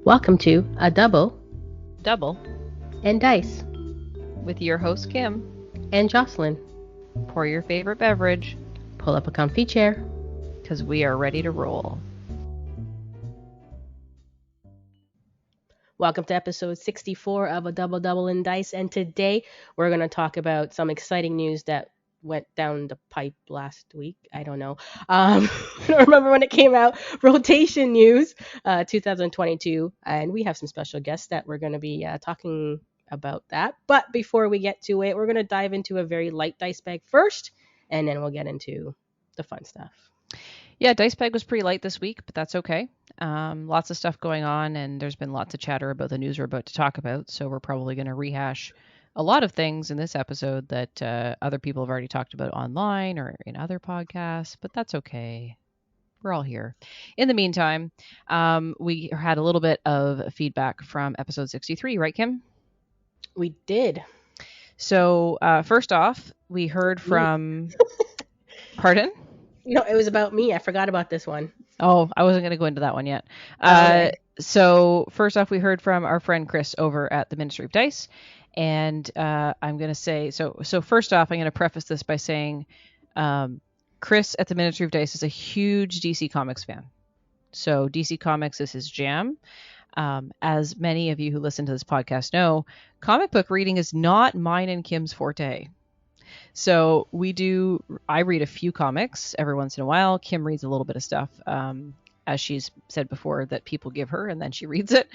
Welcome to A Double and Dice with your host Kim. and Jocelyn. Pour your favorite beverage, Pull up a comfy chair. because we are ready to roll. Welcome to episode 64 of A Double and Dice, and today we're going to talk about some exciting news that went down the pipe last week. I don't know. I don't remember when it came out. Rotation news, 2022, and we have some special guests that we're going to be talking about that. But before we get to it, we're going to dive into a very light dice bag first, and then we'll get into the fun stuff. Yeah, Dice Bag was pretty light this week, but that's okay. Lots of stuff going on, and there's been lots of chatter about the news we're about to talk about, so we're probably going to rehash a lot of things in this episode that other people have already talked about online or in other podcasts, but that's okay. We're all here. In the meantime, we had a little bit of feedback from episode 63, right, Kim? We did. So first off, we heard from... Pardon? No, it was about me. I forgot about this one. Oh, I wasn't going to go into that one yet. Okay. So first off, we heard from our friend Chris over at the Ministry of Dice. And I'm going to say, so first off, I'm going to preface this by saying Chris at the Ministry of Dice is a huge DC Comics fan. So DC Comics is his jam. As many of you who listen to this podcast know, comic book reading is not mine and Kim's forte. So I read a few comics every once in a while. Kim reads a little bit of stuff, as she's said before, that people give her, and then she reads it.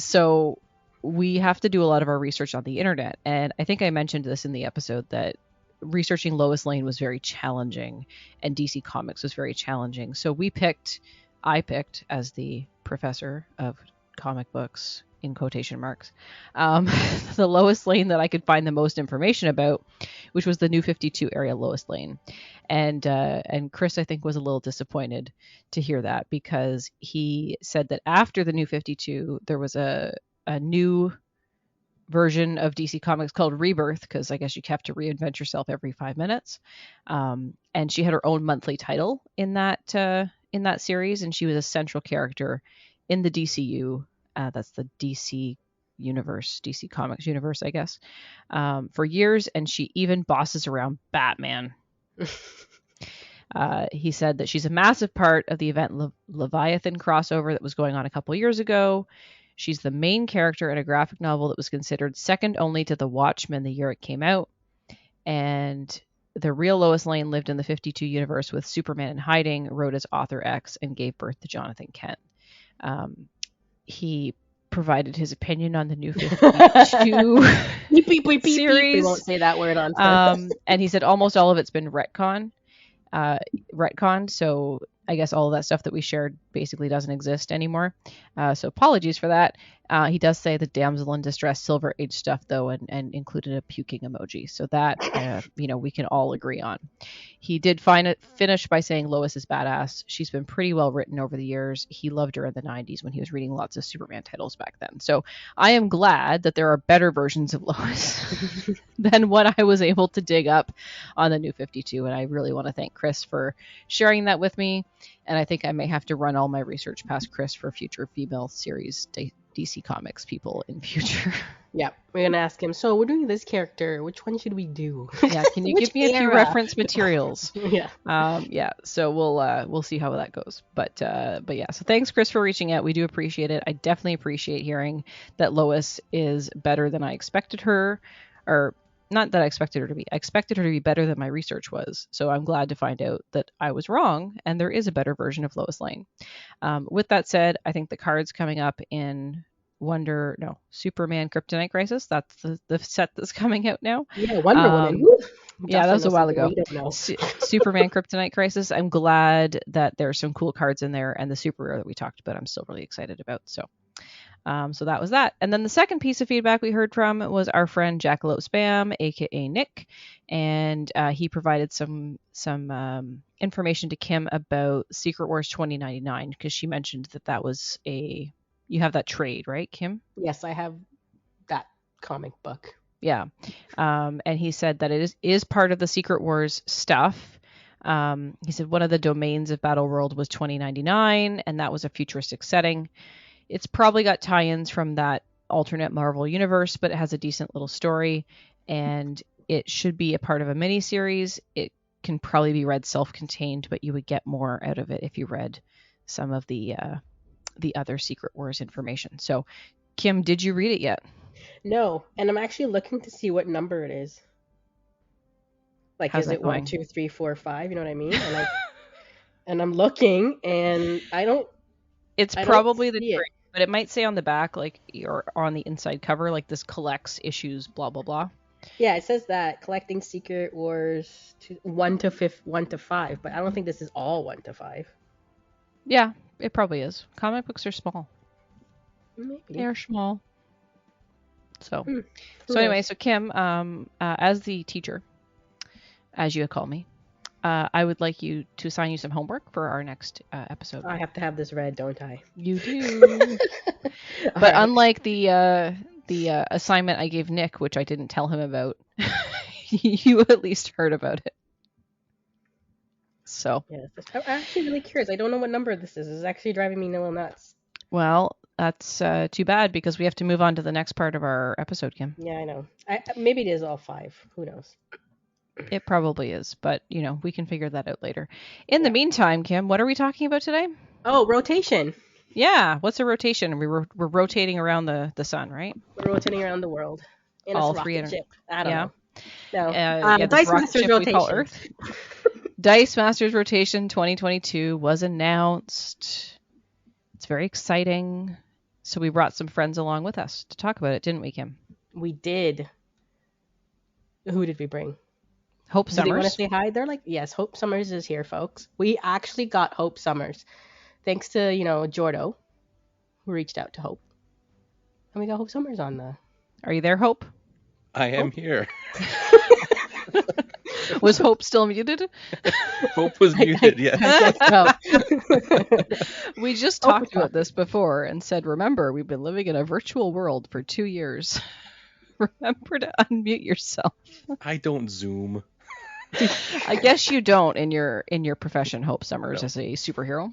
So we have to do a lot of our research on the internet. And I think I mentioned this in the episode that researching Lois Lane was very challenging and DC Comics was very challenging. So I picked as the professor of comic books, in quotation marks, the Lois Lane that I could find the most information about, which was the New 52 area Lois Lane. And Chris, I think, was a little disappointed to hear that, because he said that after the New 52, there was a new version of DC Comics called Rebirth, because I guess you have to reinvent yourself every 5 minutes. And she had her own monthly title in that series, and she was a central character in the DCU. That's the DC universe, DC Comics universe, I guess, for years. And she even bosses around Batman. He said that she's a massive part of the event Leviathan crossover that was going on a couple years ago. She's the main character in a graphic novel that was considered second only to The Watchmen the year it came out. And the real Lois Lane lived in the 52 universe with Superman in hiding, wrote as Author X, and gave birth to Jonathan Kent. He provided his opinion on the New 52 series. We won't say that word on purpose. And he said almost all of it's been retconned. So I guess all of that stuff that we shared basically doesn't exist anymore. So apologies for that. He does say the damsel in distress Silver Age stuff, though, and included a puking emoji. So that, we can all agree on. He did finish by saying Lois is badass. She's been pretty well written over the years. He loved her in the 90s when he was reading lots of Superman titles back then. So I am glad that there are better versions of Lois than what I was able to dig up on the New 52. And I really want to thank Chris for sharing that with me. And I think I may have to run all my research past Chris for future female series DC Comics people in future. Yeah, we're gonna ask him. So we're doing this character. Which one should we do? Yeah, can you give me a few reference materials? Yeah. So we'll see how that goes. But yeah. So thanks, Chris, for reaching out. We do appreciate it. I definitely appreciate hearing that Lois is better than I expected her, or not that I expected her to be. I expected her to be better than my research was. So I'm glad to find out that I was wrong and there is a better version of Lois Lane. With that said, I think the cards coming up in Superman Kryptonite Crisis. That's the set that's coming out now. Yeah, Wonder Woman. Yeah, that was a while ago. Superman Kryptonite Crisis. I'm glad that there's some cool cards in there, and the super rare that we talked about, I'm still really excited about. So that was that. And then the second piece of feedback we heard from was our friend Jackalope Spam, aka Nick, and he provided some information to Kim about Secret Wars 2099, because she mentioned that was you have that trade, right, Kim? Yes, I have that comic book. Yeah. And he said that it is part of the Secret Wars stuff. He said one of the domains of Battle World was 2099, and that was a futuristic setting. It's probably got tie-ins from that alternate Marvel universe, but it has a decent little story, and it should be a part of a mini-series. It can probably be read self-contained, but you would get more out of it if you read some of the other Secret Wars information. So, Kim, did you read it yet? No, and I'm actually looking to see what number it is. Like, How's is that it going? 1, 2, 3, 4, 5? You know what I mean? And I'm looking, and It's I don't probably the see it. trade, but it might say on the back, like, or on the inside cover, like, this collects issues, blah blah blah. Yeah, it says that collecting Secret Wars 1 to 5, but I don't think this is all 1 to 5. Yeah, it probably is. Comic books are small. Maybe. They're small. So, Who anyway, knows? so Kim, as the teacher, as you call me, I would like you to assign you some homework for our next episode. I have to have this read, don't I? You do. But Alright. unlike the assignment I gave Nick, which I didn't tell him about, you at least heard about it. So, Yes, I'm actually really curious. I don't know what number this is. It's actually driving me a little nuts. well, that's too bad because we have to move on to the next part of our episode, Kim. Yeah, I know. Maybe it is all 5. Who knows? It probably is, but we can figure that out later. In the Yeah. meantime, Kim, what are we talking about today? Oh, rotation. Yeah, what's a rotation? We're rotating around the sun, right? We're rotating around the world in All a rocket 300 ship. I don't yeah. know. No. Yeah, this Dice rocket Masters ship we call rotation. Earth. Dice Masters Rotation 2022 was announced. It's very exciting. So we brought some friends along with us to talk about it, didn't we, Kim? We did. Who did we bring? Hope Do they want to Summers. say hi? They're like, yes, Hope Summers is here, folks. We actually got Hope Summers. Thanks to, Jourdo, who reached out to Hope. And we got Hope Summers on the... Are you there, Hope? I am here. Was Hope still muted? Hope was muted, yes. I guess so. We just Hope talked was about this before and said, remember, we've been living in a virtual world for 2 years. Remember to unmute yourself. I don't Zoom. I guess you don't in your profession, Hope Summers, No. as a superhero.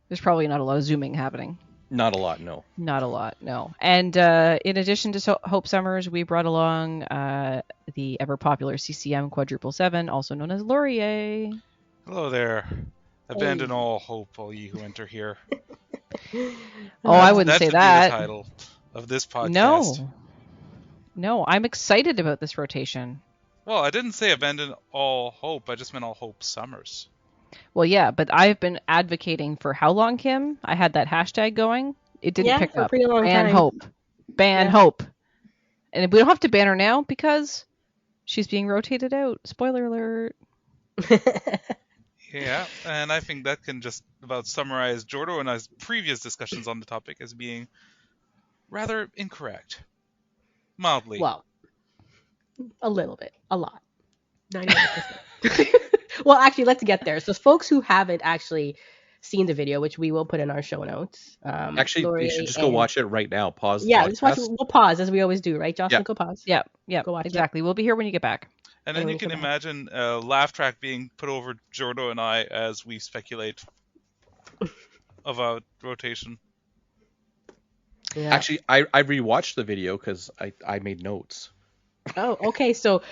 There's probably not a lot of Zooming happening. Not a lot, no. Not a lot, no. And in addition to Hope Summers, we brought along the ever-popular CCM Quadruple 7, also known as Laurier. Hello there. Abandon all hope, all ye who enter here. Oh, I wouldn't say That that. should be the title of this podcast. No, I'm excited about this rotation. Well, I didn't say abandon all hope. I just meant all hope summers. Well, yeah, but I've been advocating for how long, Kim? I had that hashtag going. It didn't pick for a up. pretty long Ban time. Hope. Ban Yeah. Hope. And we don't have to ban her now because she's being rotated out. Spoiler alert. Yeah, and I think that can just about summarize Jourdo and I's previous discussions on the topic as being rather incorrect. Mildly. Well, a little bit. A lot. 99%. Well, actually, let's get there. So folks who haven't actually seen the video, which we will put in our show notes. Actually, Lori you should just go and- watch it right now. Pause the Yeah, just watch. podcast. We'll pause as we always do, right, Jocelyn? Yeah. Go pause. Yeah, Go watch it. exactly. We'll be here when you get back. And then Anyway, you can go back. imagine a laugh track being put over Jourdo and I as we speculate about rotation. Yeah. Actually, I rewatched the video because I made notes. Oh, okay. So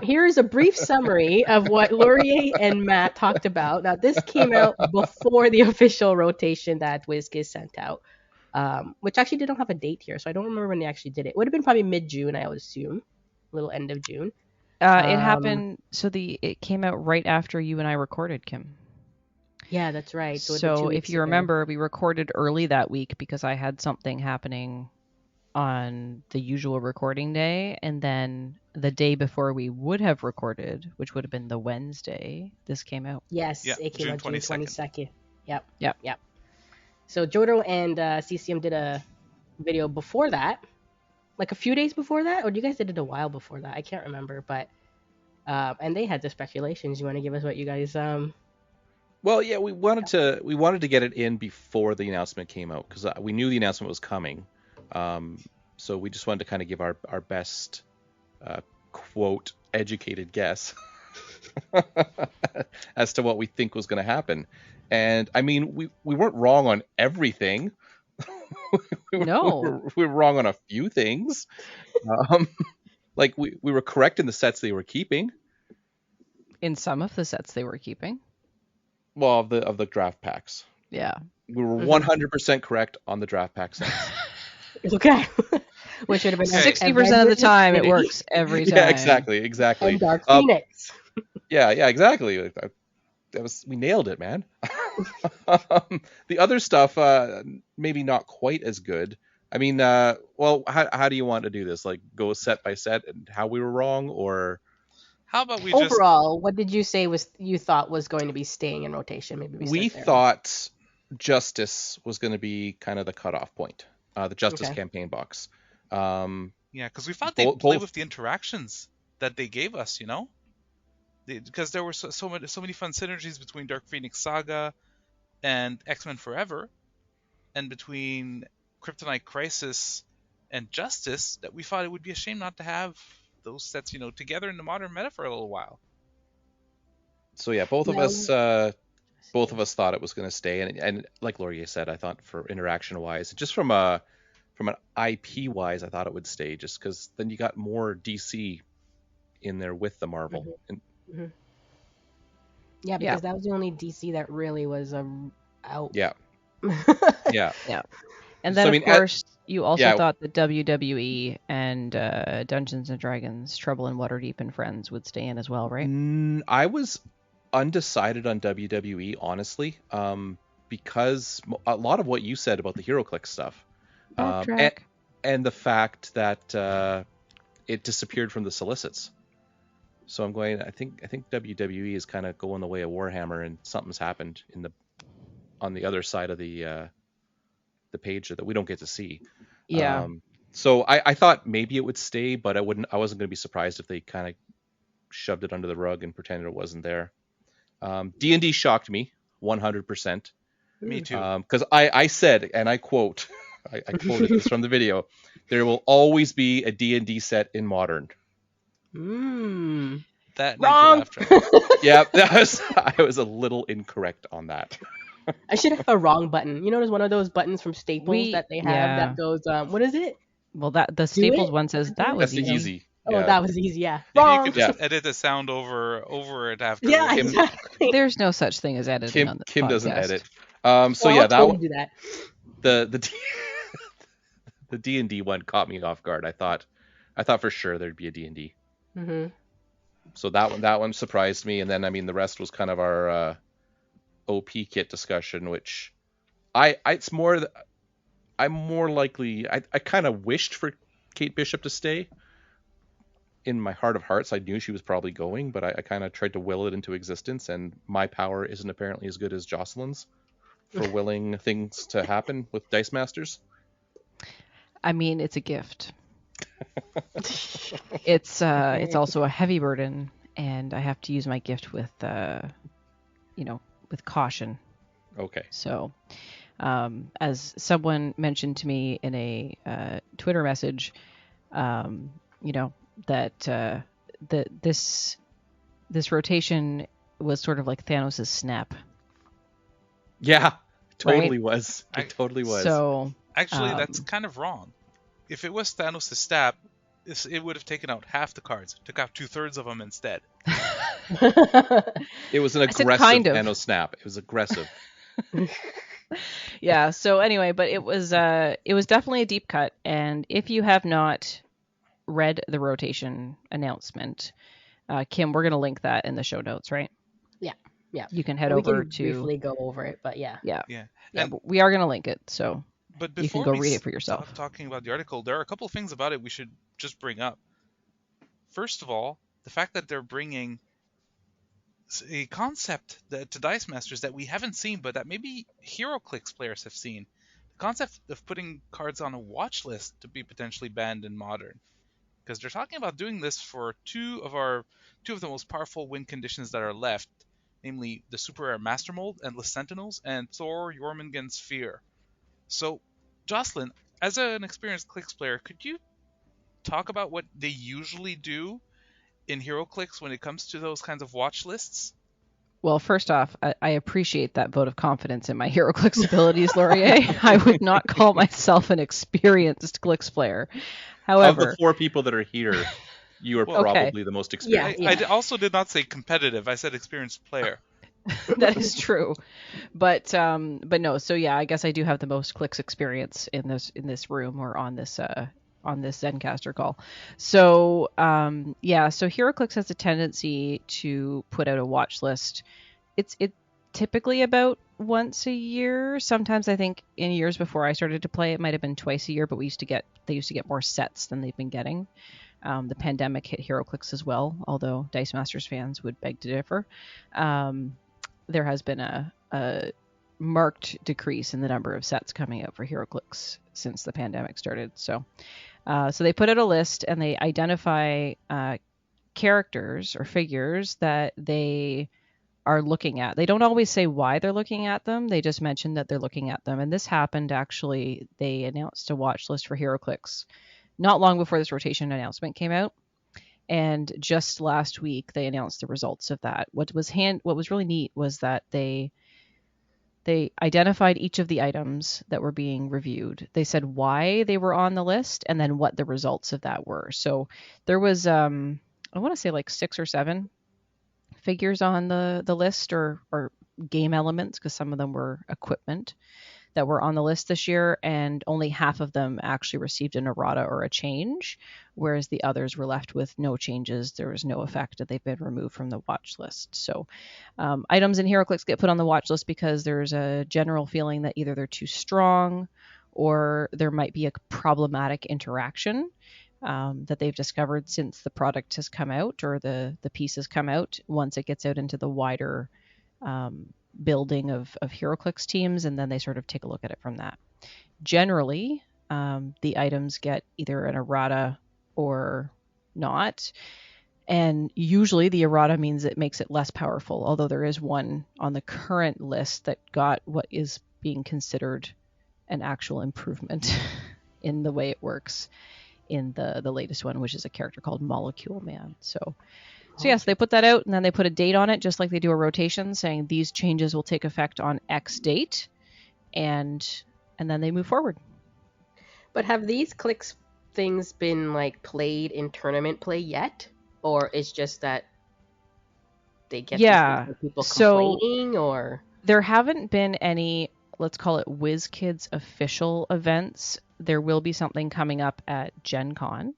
here is a brief summary of what Laurier and Matt talked about. Now, this came out before the official rotation that Wizkids sent out, which actually didn't have a date here, so I don't remember when they actually did it. It would have been probably mid-June, I would assume, little end of June. It happened. So it came out right after you and I recorded, Kim. Yeah, that's right. So, it'd been 2 So weeks if you ago. remember, we recorded early that week because I had something happening on the usual recording day, and then the day before we would have recorded, which would have been the Wednesday, this came out. Yes, Yeah, it came June out June 22nd. Yep. Yep. So Jourdo and CCM did a video before that, like a few days before that, or you guys did it a while before that? I can't remember, but and they had the speculations. You want to give us what you guys Well, yeah, we wanted to get it in before the announcement came out because we knew the announcement was coming. So we just wanted to kind of give our best quote educated guess as to what we think was going to happen. And I mean, we weren't wrong on everything. No. we were wrong on a few things. Um, like we were correct in the sets they were keeping. In some of the sets they were keeping. Well, of the draft packs. Yeah. We were 100% correct on the draft pack sets. Okay. Which would have been Okay. 60% of the time it Infinity works every time. Yeah, exactly. and Dark Phoenix. Yeah, exactly. We nailed it, man. The other stuff, maybe not quite as good. I mean, well, how do you want to do this? Like, go set by set and how we were wrong, or How about we just Overall, what did you say you thought was going to be staying in rotation? Maybe we start there. thought Justice was going to be kind of the cutoff point, the Justice Okay. campaign box. yeah, because we thought they'd play with the interactions that they gave us, you know? Because there were so many fun synergies between Dark Phoenix Saga and X-Men Forever, and between Kryptonite Crisis and Justice, that we thought it would be a shame not to have those sets, you know, together in the modern meta for a little while. So yeah, both of No. us thought it was going to stay, and like Laurier said, I thought for interaction wise, just from an IP wise, I thought it would stay, just because then you got more DC in there with the Marvel. And Yeah, because that was the only DC that really was out. yeah, yeah. And So, then, I mean, of course, you also yeah. thought that WWE and Dungeons and Dragons, Trouble in Waterdeep and Friends would stay in as well, right? I was undecided on WWE, honestly, because a lot of what you said about the HeroClix stuff, and the fact that it disappeared from the solicits. So I'm going. I think WWE is kind of going the way of Warhammer, and something's happened on the other side of the page that we don't get to see. Yeah. So I thought maybe it would stay, but I wasn't going to be surprised if they kind of shoved it under the rug and pretended it wasn't there. D&D shocked me 100%. Me too. Because I said, and I quote, I quoted this from the video, there will always be a D&D set in Modern. That Wrong. Yeah, I was a little incorrect on that. I should have a wrong button. You know, there's one of those buttons from Staples that they have that goes, what is it? Well, the Staples one says that was That's easy. Oh, Yeah. that was easy. Yeah. You Wrong. could just edit the sound over it after. Yeah, exactly. There's no such thing as editing on the Kim podcast. doesn't edit. So Well, yeah, I'll totally do that. the D&D one caught me off guard. I thought for sure there'd be a D&D. Mm-hmm. So that one surprised me, and then I mean the rest was kind of our OP kit discussion, which I'm more likely. I kind of wished for Kate Bishop to stay. In my heart of hearts, I knew she was probably going, but I kind of tried to will it into existence, and my power isn't apparently as good as Jocelyn's for willing things to happen with Dice Masters. I mean, it's a gift. It's also a heavy burden, and I have to use my gift with with caution. Okay. So, as someone mentioned to me in a Twitter message, that this rotation was sort of like Thanos' snap. Yeah, totally Right? was. It totally was. So Actually, that's kind of wrong. If it was Thanos' stab, it would have taken out half the cards. Took out 2/3 of them instead. It was an said aggressive kind of. Thanos snap. It was aggressive. yeah. So anyway, but it was definitely a deep cut, and if you have not read the rotation announcement, Kim, we're gonna link that in the show notes, right? Yeah. You can head we over can to briefly go over it, but yeah. yeah. And But we are gonna link it, so but you before can go we read it for yourself. stop talking about the article, there are a couple of things about it we should just bring up. First of all, the fact that they're bringing a concept to Dice Masters that we haven't seen, but that maybe HeroClix players have seen. The concept of putting cards on a watch list to be potentially banned in Modern. Because they're talking about doing this for two of the most powerful win conditions that are left, namely the Super Rare Master Mold, Endless Sentinels, and Thor Jormungand's Fear. So, Jocelyn, as an experienced Clix player, could you talk about what they usually do in HeroClix when it comes to those kinds of watch lists? Well, first off, I appreciate that vote of confidence in my HeroClix abilities, Laurier. I would not call myself an experienced Clix player. Of the However, 4 people that are here, you are Well, okay. probably the most Yeah, experienced. I also did not say competitive. I said experienced player. That is true. But no, so yeah, I guess I do have the most Clix experience in this room or on this Zencaster call. So yeah, so HeroClix has a tendency to put out a watch list. It's typically about once a year. Sometimes I think in years before I started to play, it might have been twice a year, but they used to get more sets than they've been getting. The pandemic hit HeroClix as well, although Dice Masters fans would beg to differ. There has been a marked decrease in the number of sets coming out for HeroClix since the pandemic started. So they put out a list and they identify characters or figures that they are looking at. They don't always say why they're looking at them. They just mention that they're looking at them. And this happened actually. They announced a watch list for HeroClix not long before this rotation announcement came out. And just last week they announced the results of that. What was really neat was that they identified each of the items that were being reviewed. They said why they were on the list and then what the results of that were. So there was I want to say like 6 or 7 figures on the list or game elements, because some of them were equipment that were on the list this year, and only half of them actually received an errata or a change, whereas the others were left with no changes. There was no effect that they've been removed from the watch list. So items in HeroClix get put on the watch list because there's a general feeling that either they're too strong or there might be a problematic interaction that they've discovered since the product has come out or the piece has come out. Once it gets out into the wider building of HeroClix teams, and then they sort of take a look at it from that. Generally, the items get either an errata or not, and usually the errata means it makes it less powerful, although there is one on the current list that got what is being considered an actual improvement in the way it works in the latest one, which is a character called Molecule Man. So yes, they put that out and then they put a date on it, just like they do a rotation, saying these changes will take effect on X date, and then they move forward. But have these Clix things been like played in tournament play yet, or is just that they get these things from people complaining, or there haven't been any, let's call it Wizkids official events. There will be something coming up at Gen Con.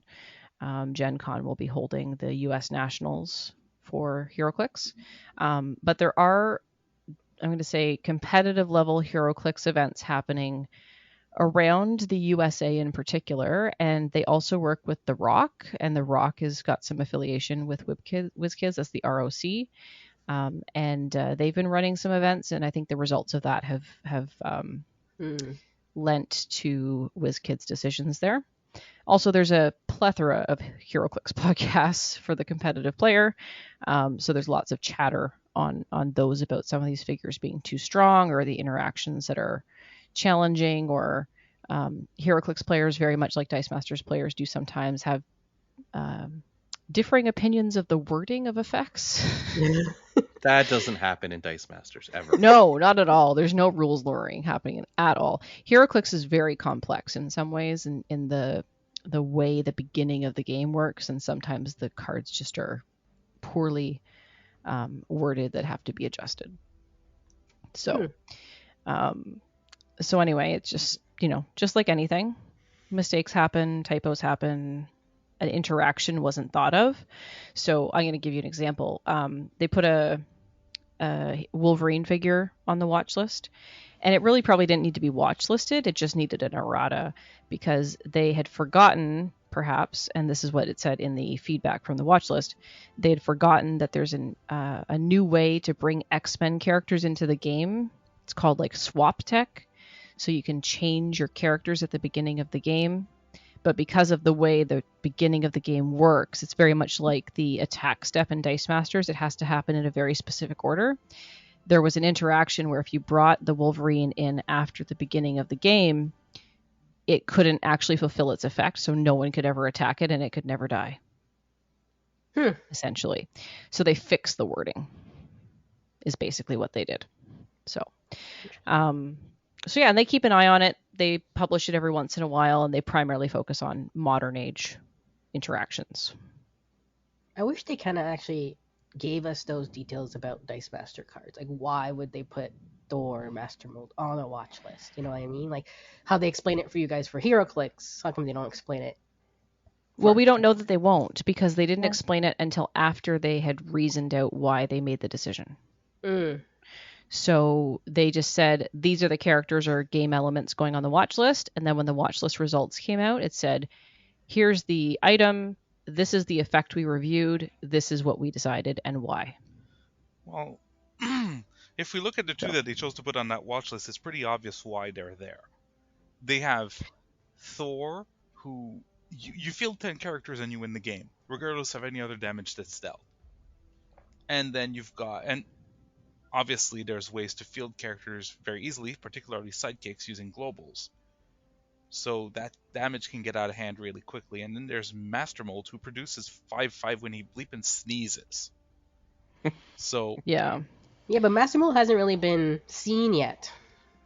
Gen Con will be holding the US Nationals for HeroClix. But there are, I'm going to say, competitive level HeroClix events happening around the USA in particular. And they also work with The Rock, and The Rock has got some affiliation with Wizkids. That's the ROC. And they've been running some events, and I think the results of that have lent to Wizkids' decisions there. Also, there's a plethora of HeroClix podcasts for the competitive player. So there's lots of chatter on those about some of these figures being too strong or the interactions that are challenging, or HeroClix players, very much like Dice Masters players, do sometimes have differing opinions of the wording of effects. That doesn't happen in Dice Masters ever. No, not at all. There's no rules luring happening at all. HeroClix is very complex in some ways, in the way the beginning of the game works, and sometimes the cards just are poorly worded that have to be adjusted. So anyway, it's just, just like anything, mistakes happen, typos happen, an interaction wasn't thought of. So I'm going to give you an example. They put a Wolverine figure on the watch list, and it really probably didn't need to be watch listed. It just needed an errata, because they had forgotten, perhaps, and this is what it said in the feedback from the watch list, they had forgotten that there's a new way to bring X-Men characters into the game. It's called like swap tech. So you can change your characters at the beginning of the game. But because of the way the beginning of the game works, it's very much like the attack step in Dice Masters. It has to happen in a very specific order. There was an interaction where if you brought the Wolverine in after the beginning of the game, it couldn't actually fulfill its effect, so no one could ever attack it and it could never die. Essentially. So they fixed the wording. is basically what they did. So, so yeah, and they keep an eye on it. They publish it every once in a while, and they primarily focus on modern age interactions. I wish they kind of actually gave us those details about Dice Master cards. Like, why would they put Thor Master Mold on a watch list? You know what I mean? Like, how they explain it for you guys for HeroClix. How come they don't explain it? Well, we don't know that they won't, because they didn't explain it until after they had reasoned out why they made the decision. So they just said, these are the characters or game elements going on the watch list. And then when the watch list results came out, it said, here's the item. This is the effect we reviewed. This is what we decided and why. Well, if we look at the two that they chose to put on that watch list, it's pretty obvious why they're there. They have Thor, who you field 10 characters and you win the game, regardless of any other damage that's dealt. And then you've got, and obviously there's ways to field characters very easily, particularly sidekicks using globals. So that damage can get out of hand really quickly. And then there's Master Mold, who produces 5/5 when he bleeping sneezes. So yeah, but Master Mold hasn't really been seen yet.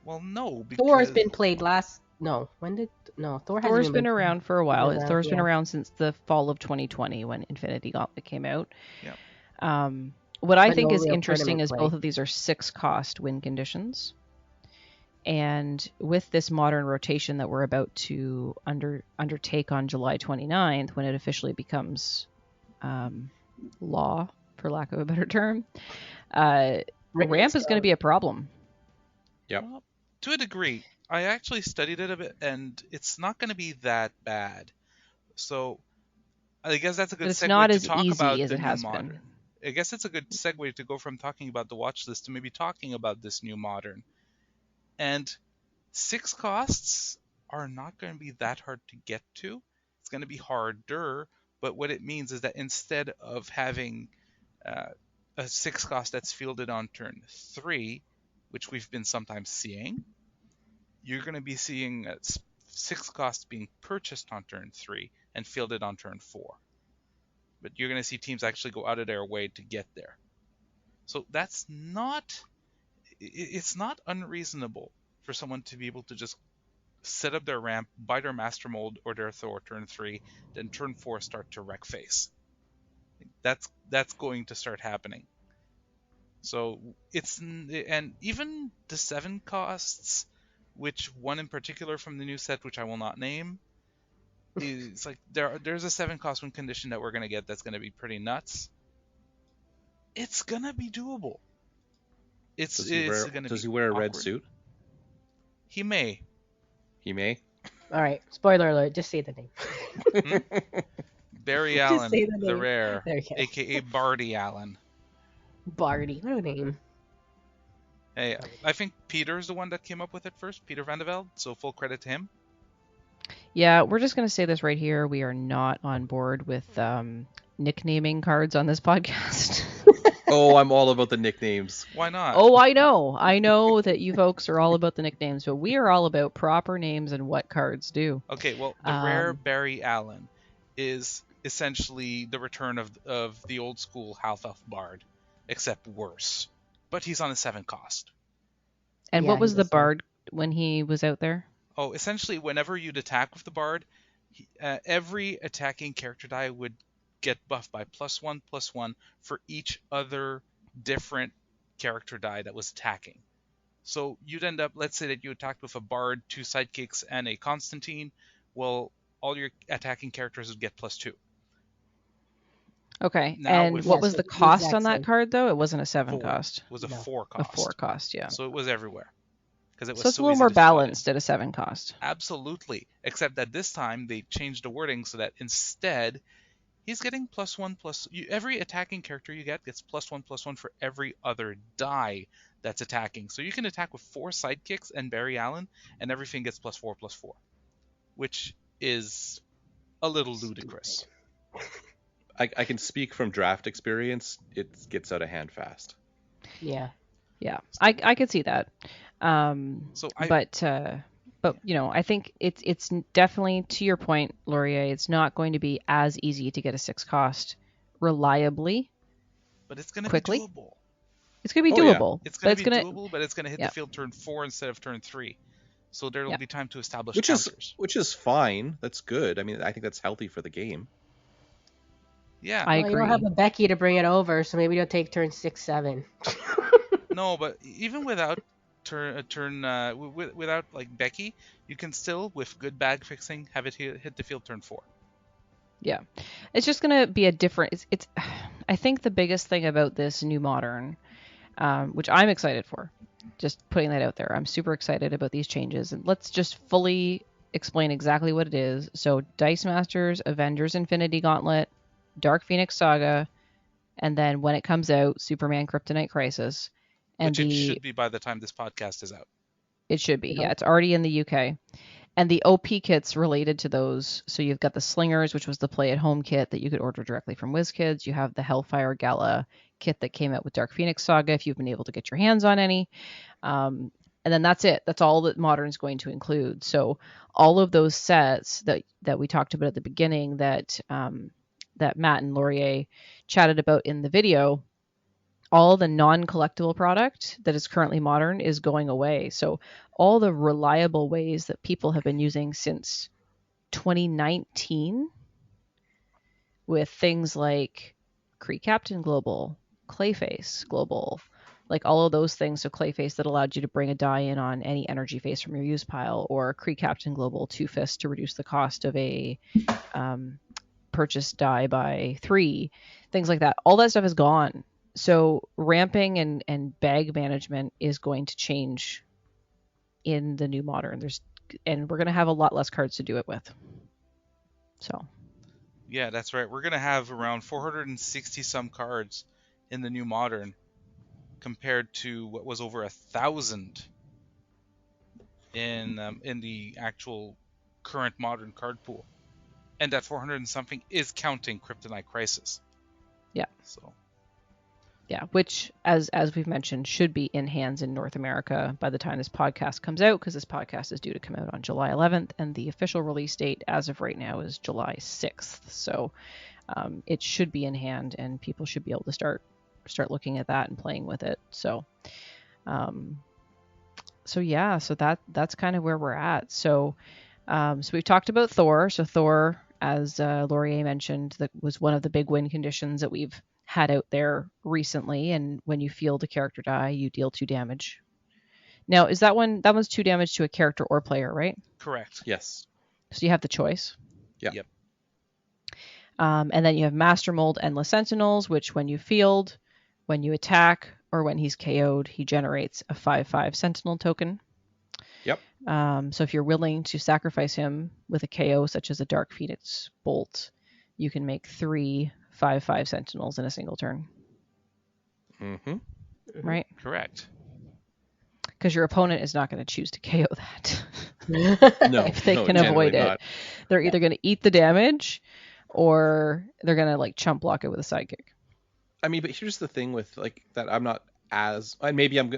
Well, no, because Thor has been played last. No, when did Thor? Thor's been around for a while. Thor's been yeah. around since the fall of 2020 when Infinity Gauntlet came out. Yeah. What I But think no is real interesting tournament is play. both of these are 6-cost win conditions. And with this modern rotation that we're about to undertake on July 29th, when it officially becomes law, for lack of a better term, ramp is going to be a problem. Yep. To a degree. I actually studied it a bit, and it's not going to be that bad. So I guess that's a good But it's segue not to as talk easy about as the it new has modern. been. I guess it's a good segue to go from talking about the watch list to maybe talking about this new modern. And 6 costs are not going to be that hard to get to. It's going to be harder, but what it means is that instead of having a 6 cost that's fielded on turn 3, which we've been sometimes seeing, you're going to be seeing 6 costs being purchased on turn 3 and fielded on turn 4. But you're going to see teams actually go out of their way to get there. So it's not unreasonable for someone to be able to just set up their ramp, buy their Master Mold or their Thor turn 3, then turn 4 start to wreck face. That's going to start happening. So and even the 7 costs, which one in particular from the new set, which I will not name, is like there's a 7 cost win condition that we're gonna get that's gonna be pretty nuts. It's gonna be doable. Does he wear a red suit? He may. He may. All right, spoiler alert. Just say the name. Barry Allen, say the the name. Rare, There you go. aka Barty Allen. Barty, what a name. Hey, I think Peter's the one that came up with it first, Peter Van de Velde, so full credit to him. Yeah, we're just going to say this right here. We are not on board with nicknaming cards on this podcast. Oh, I'm all about the nicknames. Why not? Oh, I know. I know that you folks are all about the nicknames, but we are all about proper names and what cards do. Okay, well, the Rare Barry Allen is essentially the return of the old school Half-Elf Bard, except worse. But he's on a 7 cost. And Yeah, what was he the was Bard when he was out there? Oh, essentially, whenever you'd attack with the Bard, every attacking character die would get buffed by +1/+1 for each other different character die that was attacking. So you'd end up, let's say that you attacked with a Bard, 2 sidekicks, and a Constantine. Well, all your attacking characters would get +2. Okay, Now and with- what was the the cost exact on that same. card, though? It wasn't a 7 4. cost. It was a No. 4 A cost. 4 cost, yeah. So it was everywhere. Because it was So it's a little easy more to fill in. balanced at a 7 cost. Absolutely. Except that this time they changed the wording so that instead he's getting +1/+. Every attacking character you get gets +1/+1 for every other die that's attacking. So you can attack with 4 sidekicks and Barry Allen, and everything gets +4/+4, which is a little ludicrous. I can speak from draft experience. It gets out of hand fast. Yeah. Yeah, I could see that. But you know, I think it's definitely, to your point, Laurier, it's not going to be as easy to get a 6 cost reliably. But it's going to be quickly. doable. It's gonna be Oh, yeah. doable, It's but going it's to be gonna doable, but it's going to hit yeah. the field turn 4 instead of turn 3. So there will Yeah. be time to establish which counters. is fine. That's good. I mean, I think that's healthy for the game. Yeah. I Well, you don't have agree. a Becky to bring it over, so maybe you'll take turn 6, 7. No, but even without without like Becky, you can still, with good bag fixing, have it hit the field turn 4. Yeah. It's just gonna be a different. It's I think the biggest thing about this new modern, which I'm excited for, just putting that out there. I'm super excited about these changes, and let's just fully explain exactly what it is. So, Dice Masters, Avengers Infinity Gauntlet, Dark Phoenix Saga, and then when it comes out, Superman Kryptonite Crisis. And Which it should be by the time this podcast is out. It should be. You Yeah, know? it's already in the UK. And the OP kits related to those. So you've got the Slingers, which was the play at home kit that you could order directly from Wizkids. You have the Hellfire Gala kit that came out with Dark Phoenix Saga, if you've been able to get your hands on any. And then that's it. That's all that Modern's going to include. So all of those sets that we talked about at the beginning that that Matt and Laurier chatted about in the video, all the non-collectible product that is currently Modern is going away. So all the reliable ways that people have been using since 2019 with things like Kree Captain Global, Clayface Global, like all of those things. So Clayface that allowed you to bring a die in on any energy face from your use pile, or Kree Captain Global Two Fist to reduce the cost of a purchase die by 3, things like that. All that stuff is gone. So ramping and bag management is going to change in the new Modern. And we're going to have a lot less cards to do it with. So Yeah, that's right. We're going to have around 460 some cards in the new Modern, compared to what was over 1,000 in the actual current Modern card pool. And that 400 and something is counting Kryptonite Crisis. Yeah. So yeah, which as we've mentioned should be in hands in North America by the time this podcast comes out, because this podcast is due to come out on July 11th, and the official release date as of right now is July 6th. So it should be in hand, and people should be able to start looking at that and playing with it. So yeah, so that's kind of where we're at. So we've talked about Thor. So Thor, as Laurier mentioned, that was one of the big win conditions that we've had out there recently. And when you field a character die, you deal 2 damage. Now, is that one's 2 damage to a character or player, right? correct. Yes. So you have the choice. Yeah. Yep. And then you have Master Mold Endless Sentinels, which when you field, when you attack, or when he's KO'd, he generates a 5/5 Sentinel token. Yep. So if you're willing to sacrifice him with a KO, such as a Dark Phoenix Bolt, you can make 3 5/5 Sentinels in a single turn. Mm-hmm. Right? Correct. Because your opponent is not going to choose to KO that. No, if they no, can generally avoid it. not. They're either going to eat the damage, or they're going to like chump block it with a sidekick. I mean, but here's the thing with like that. I'm not as, and maybe I've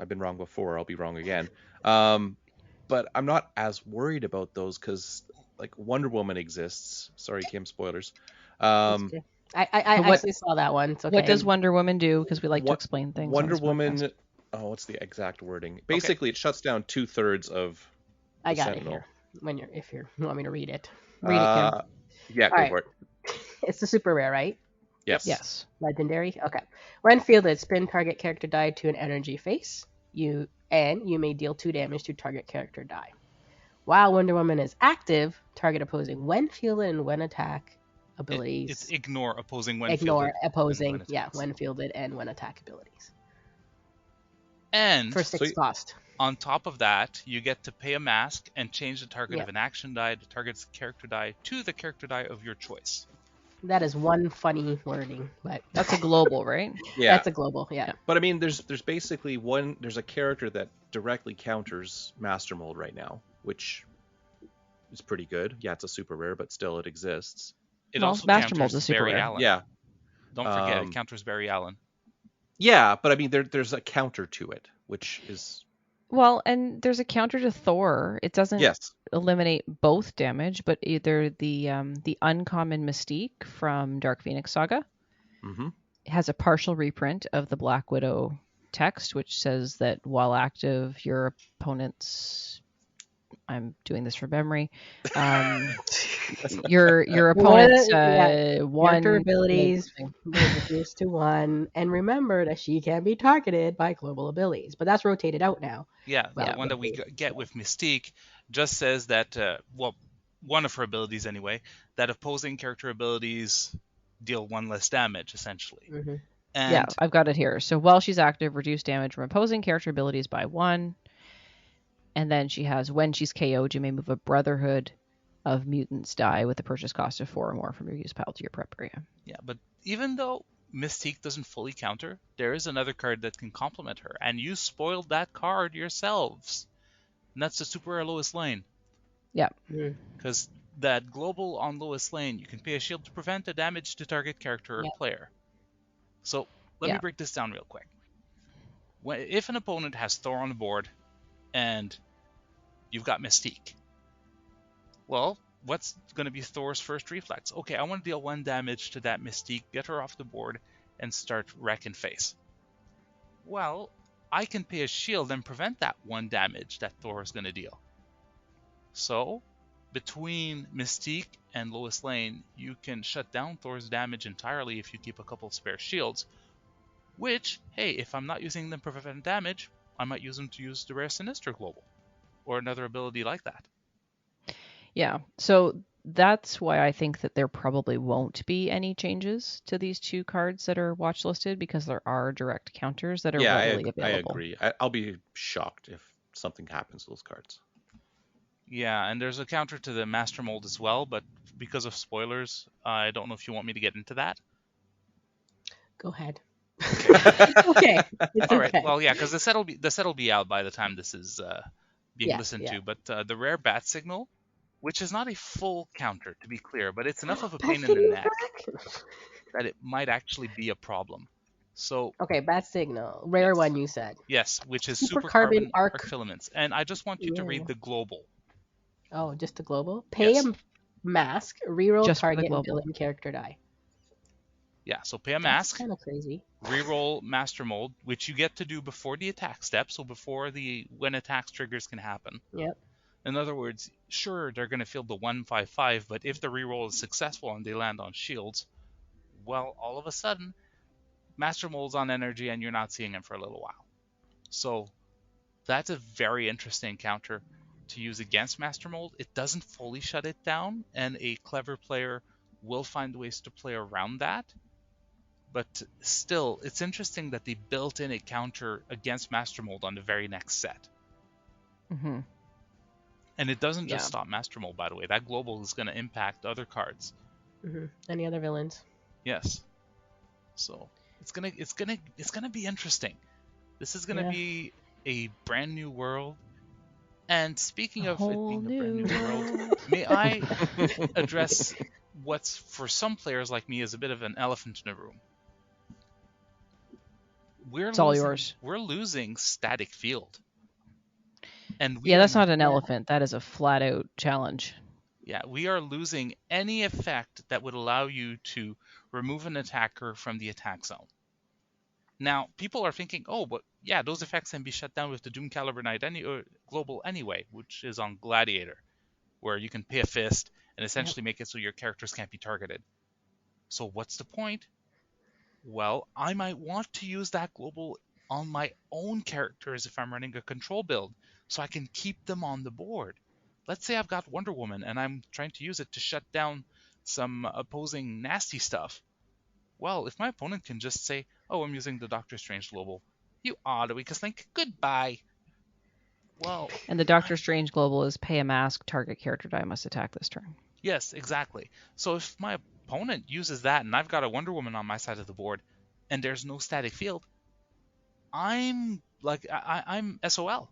been wrong before. I'll be wrong again. But I'm not as worried about those because like Wonder Woman exists. Sorry, Kim, spoilers. I what- actually saw that one. It's okay. What does Wonder Woman do? Because we like to explain things. Wonder on this podcast. Woman. Oh, what's the exact wording? Basically, it shuts down 2/3 of. I the got Sentinel. it here. If you want me to read it. Read it, Kim. Yeah, go All right. for it. It's the super rare, right? Yes. Legendary. Okay. When fielded, spin target character die to an energy face. You may deal 2 damage to target character die. While Wonder Woman is active, target opposing when fielded and when attack abilities. It's ignore opposing when Ignore fielded opposing, and when attacks. when fielded and when attack abilities. And For 6 cost. on top of that, you get to pay a mask and change the target Yeah. of an action die, the target's character die, to the character die of your choice. That is one funny wording, but That's a global, right? Yeah, that's a global, yeah. but I mean, there's basically there's a character that directly counters Master Mold right now, which is pretty good. Yeah, it's a super rare, but still it exists. It Well, also Master counters Mold's a super Barry rare. Allen. Yeah, Don't forget, it counters Barry Allen. yeah, but I mean, there's a counter to it, which is Well, and there's a counter to Thor. It doesn't yes, eliminate both damage, but either the uncommon Mystique from Dark Phoenix Saga mm-hmm. has a partial reprint of the Black Widow text, which says that while active, your opponent's, I'm doing this from memory, your opponent's one character abilities will reduce to 1, and remember that she can be targeted by global abilities, but that's rotated out now. Yeah, Well, the one that we get with Mystique just says that, well, one of her abilities anyway, that opposing character abilities deal 1 less damage, essentially. Mm-hmm. And yeah, I've got it here. So while she's active, reduce damage from opposing character abilities by 1. And then she has, when she's KO'd, you may move a Brotherhood of Mutants die with a purchase cost of 4 or more from your use pile to your prep area. Yeah, but even though Mystique doesn't fully counter, there is another card that can complement her, and you spoiled that card yourselves. And that's the Super Lois Lane. Yeah. Because that global on Lois Lane, you can pay a shield to prevent a damage to target character or player. So let me break this down real quick. If an opponent has Thor on the board and you've got Mystique, well, what's going to be Thor's first reflex? Okay, I want to deal 1 damage to that Mystique, get her off the board, and start wrecking face. Well, I can pay a shield and prevent that 1 damage that Thor is going to deal. So, between Mystique and Lois Lane, you can shut down Thor's damage entirely if you keep a couple spare shields, which, hey, if I'm not using them to prevent damage, I might use them to use the Rare Sinister Global, or another ability like that. Yeah, so that's why I think that there probably won't be any changes to these 2 cards that are watch listed, because there are direct counters that are readily available. I agree. I'll be shocked if something happens to those cards. Yeah, and there's a counter to the Master Mold as well, but because of spoilers, I don't know if you want me to get into that. Go ahead. Okay. It's All right. okay. Well, yeah, because the set will be out by the time this is being listened to. But the rare Bat Signal, which is not a full counter, to be clear, but it's enough of a pain in the neck that it might actually be a problem. So okay, Bat Signal, rare one you said. Yes, which is Super Carbon Arc Filaments, and I just want you to read the global. Oh, just the global. Pay a mask, reroll Just target and villain character die. Yeah, so pay a mask. Kind of crazy. Reroll Master Mold, which you get to do before the attack step, so before when attacks triggers can happen. Yep. In other words, sure, they're going to field the 1/5/5, but if the reroll is successful and they land on shields, well, all of a sudden, Master Mold's on energy and you're not seeing him for a little while. So that's a very interesting counter to use against Master Mold. It doesn't fully shut it down, and a clever player will find ways to play around that. But still, it's interesting that they built in a counter against Master Mold on the very next set. Mm-hmm. And it doesn't just stop Master Mold, by the way. That global is going to impact other cards. Mm-hmm. Any other villains? Yes. So it's gonna be interesting. This is gonna be a brand new world. And speaking of it being a brand new world, may I address what's for some players like me is a bit of an elephant in the room. It's all yours. We're losing static field. And that's not an elephant. That is a flat out challenge. Yeah, we are losing any effect that would allow you to remove an attacker from the attack zone. Now, people are thinking, oh, but yeah, those effects can be shut down with the Doom Caliber Knight Global anyway, which is on Gladiator, where you can pay a fist and essentially make it so your characters can't be targeted. So what's the point? Well, I might want to use that global on my own characters if I'm running a control build, so I can keep them on the board. Let's say I've got Wonder Woman and I'm trying to use it to shut down some opposing nasty stuff. Well, if my opponent can just say, oh, I'm using the Doctor Strange Global, you are the weakest link, goodbye. Well, and the Doctor Strange Global is pay a mask, target character die must attack this turn. Yes, exactly. So if my opponent uses that and I've got a Wonder Woman on my side of the board and there's no static field, I'm SOL.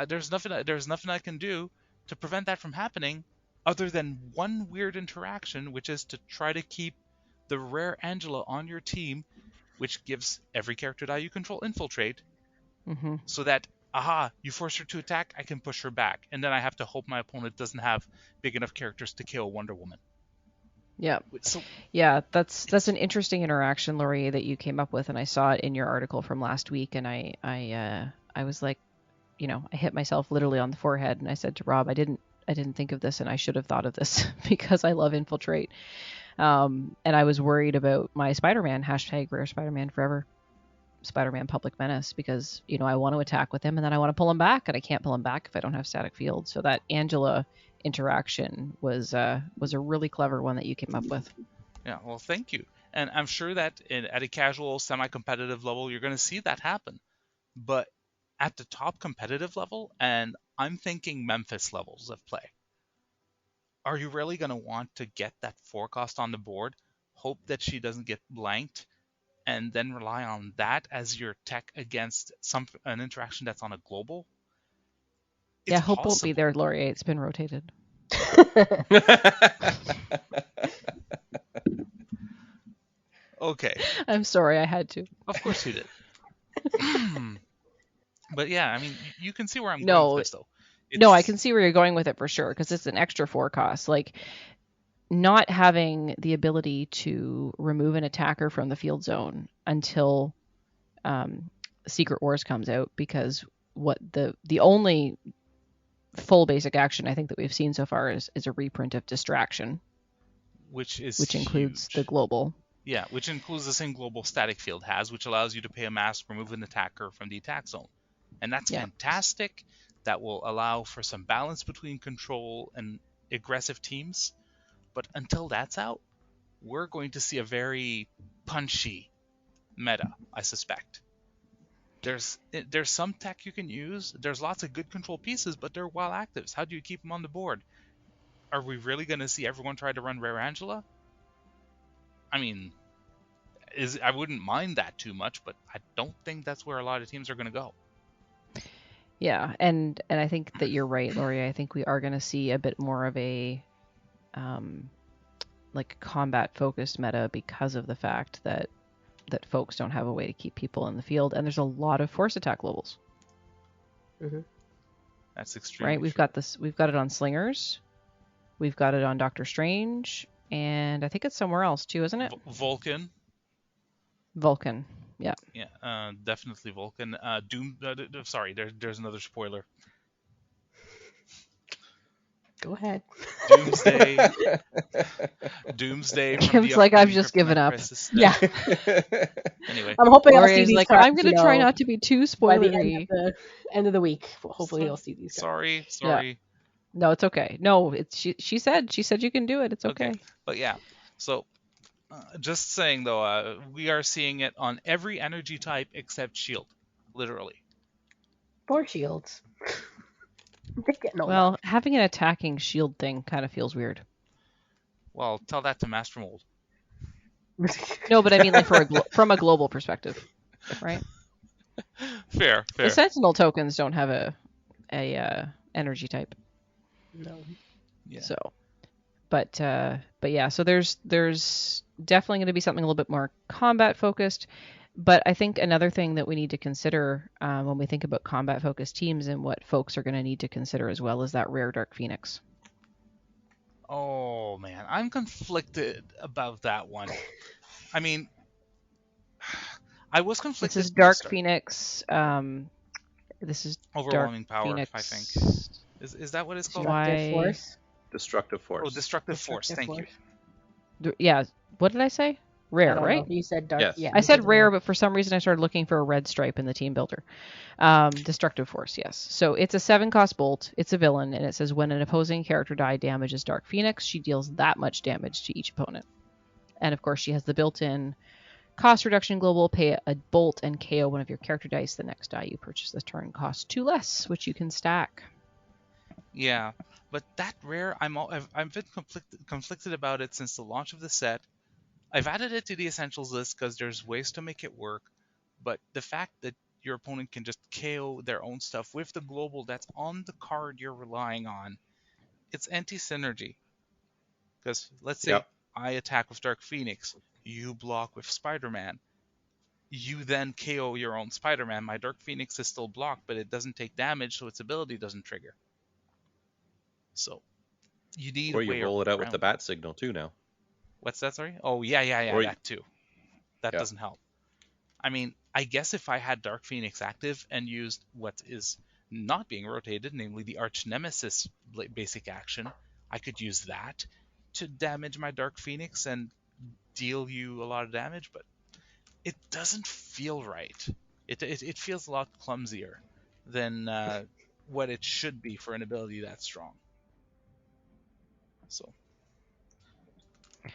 There's nothing I can do to prevent that from happening other than one weird interaction, which is to try to keep the rare Angela on your team, which gives every character die you control infiltrate, so that, you force her to attack, I can push her back, and then I have to hope my opponent doesn't have big enough characters to kill Wonder Woman. Yeah. So Yeah, that's an interesting interaction, Laurie, that you came up with, and I saw it in your article from last week, and I was like, I hit myself literally on the forehead, and I said to Rob, I didn't think of this, and I should have thought of this because I love Infiltrate. And I was worried about my Spider-Man, #rare Spider-Man forever, Spider-Man Public Menace, because, I want to attack with him and then I want to pull him back, and I can't pull him back if I don't have static field. So that Angela interaction was a really clever one that you came up with. yeah, well, thank you. And I'm sure that at a casual, semi-competitive level, you're going to see that happen. But at the top competitive level, and I'm thinking Memphis levels of play, are you really going to want to get that forecast on the board, hope that she doesn't get blanked, and then rely on that as your tech against an interaction that's on a global? It's Yeah, hope won't be possible. there, Laurie. It's been rotated. Okay, I'm sorry, I had to. of course you did. But yeah, I mean, you can see where I'm going with No, this, though. no, I It's can see where you're going with it for sure, because it's an extra forecast. Like, not having the ability to remove an attacker from the field zone until Secret Wars comes out, because what the only full basic action I think that we've seen so far is a reprint of Distraction, which is which includes the huge. global. Yeah, which includes the same global static field has, which allows you to pay a mask, remove an attacker from the attack zone. And that's Yeah. fantastic. That will allow for some balance between control and aggressive teams. But until that's out, we're going to see a very punchy meta, I suspect. There's some tech you can use. There's lots of good control pieces, but they're wild actives. How do you keep them on the board? Are we really going to see everyone try to run Rare Angela? I mean, I wouldn't mind that too much, but I don't think that's where a lot of teams are going to go. Yeah, and I think that you're right, Laurie. I think we are going to see a bit more of a like combat focused meta, because of the fact that folks don't have a way to keep people in the field, and there's a lot of force attack levels. Mm-hmm. That's extremely right. We've true. got it on Slingers, we've got it on Doctor Strange, and I think it's somewhere else too, isn't it? Vulcan. Vulcan. Yeah. Yeah, definitely Vulcan. Doom. Sorry, there's another spoiler. Go ahead. Doomsday. Doomsday from Kim's the like, I've upcoming just Kryptonite given up. Crisis. Yeah. Anyway, I'm hoping I'll Laurie see is these like, cards. I'm gonna try not to be too by the spoilery. end of the week. Hopefully, you'll see these cards. Sorry. No, it's okay. No, it's she said you can do it. It's okay. But yeah, so just saying though, we are seeing it on every energy type except shield, literally. 4 shields. They're getting old. Well, having an attacking shield thing kind of feels weird. Well, tell that to Master Mold. No, but I mean, like, from a global perspective, right? Fair. The Sentinel tokens don't have a energy type. No. Yeah. So, but yeah, so there's definitely going to be something a little bit more combat focused. But I think another thing that we need to consider when we think about combat focused teams, and what folks are going to need to consider as well, is that rare Dark Phoenix. Oh man, I'm conflicted about that one. I mean, I was conflicted. This is Dark Phoenix. This is Overwhelming Dark Power, Phoenix. I think. Is that what it's called? Destructive Force. Destructive Force. Oh, Destructive Force. Thank you. Yeah. What did I say? Rare, right? You said dark. Yes. Yeah, I said rare, but for some reason I started looking for a red stripe in the team builder. Destructive Force, yes. So it's a 7-cost bolt. It's a villain, and it says when an opposing character die damages Dark Phoenix, she deals that much damage to each opponent. And of course, she has the built-in cost reduction global. Pay a bolt and KO one of your character dice. The next die you purchase this turn costs 2 less, which you can stack. Yeah, but that rare, I've been conflicted about it since the launch of the set. I've added it to the essentials list because there's ways to make it work, but the fact that your opponent can just KO their own stuff with the global that's on the card you're relying on, it's anti-synergy. Because let's say I attack with Dark Phoenix, you block with Spider-Man. You then KO your own Spider-Man. My Dark Phoenix is still blocked, but it doesn't take damage, so its ability doesn't trigger. So you need or a way you roll it out with around the bat signal too now. What's that? Sorry. Oh yeah. Or That too. That yeah. doesn't help. I mean, I guess if I had Dark Phoenix active and used what is not being rotated, namely the Arch Nemesis basic action, I could use that to damage my Dark Phoenix and deal you a lot of damage, but it doesn't feel right. It feels a lot clumsier than what it should be for an ability that strong. So,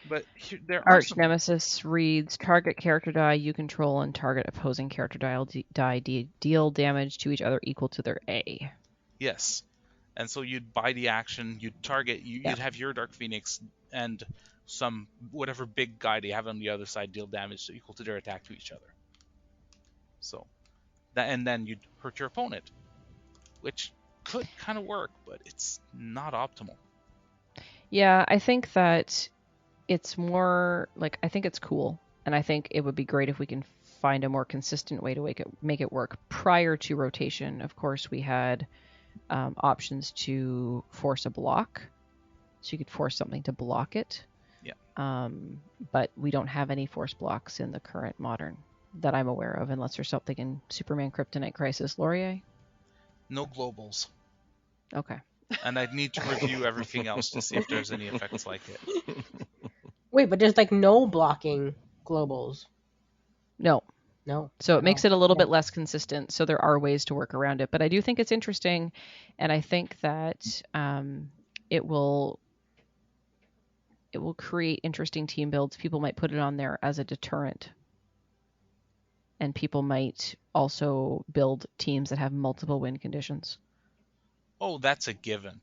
but there are Arch some. Nemesis reads target character die you control and target opposing character die deal damage to each other equal to their A. Yes. And so you'd buy the action, you'd target, Yeah. you'd have your Dark Phoenix and some whatever big guy they have on the other side deal damage equal to their attack to each other. So that, and then you'd hurt your opponent, which could kind of work, but it's not optimal. Yeah, I think that it's more like, I think it's cool, and I think it would be great if we can find a more consistent way to make it work. Prior to rotation, of course, we had options to force a block, so you could force something to block it. Yeah. But we don't have any force blocks in the current modern that I'm aware of, unless there's something in Superman Kryptonite Crisis. Laurier? No globals. Okay. And I'd need to review everything else to see if there's any effects like it. Wait, but there's like no blocking globals. No. No. So it makes it a little Yeah. bit less consistent. So there are ways to work around it. But I do think it's interesting, and I think that it will create interesting team builds. People might put it on there as a deterrent. And people might also build teams that have multiple win conditions. Oh, that's a given.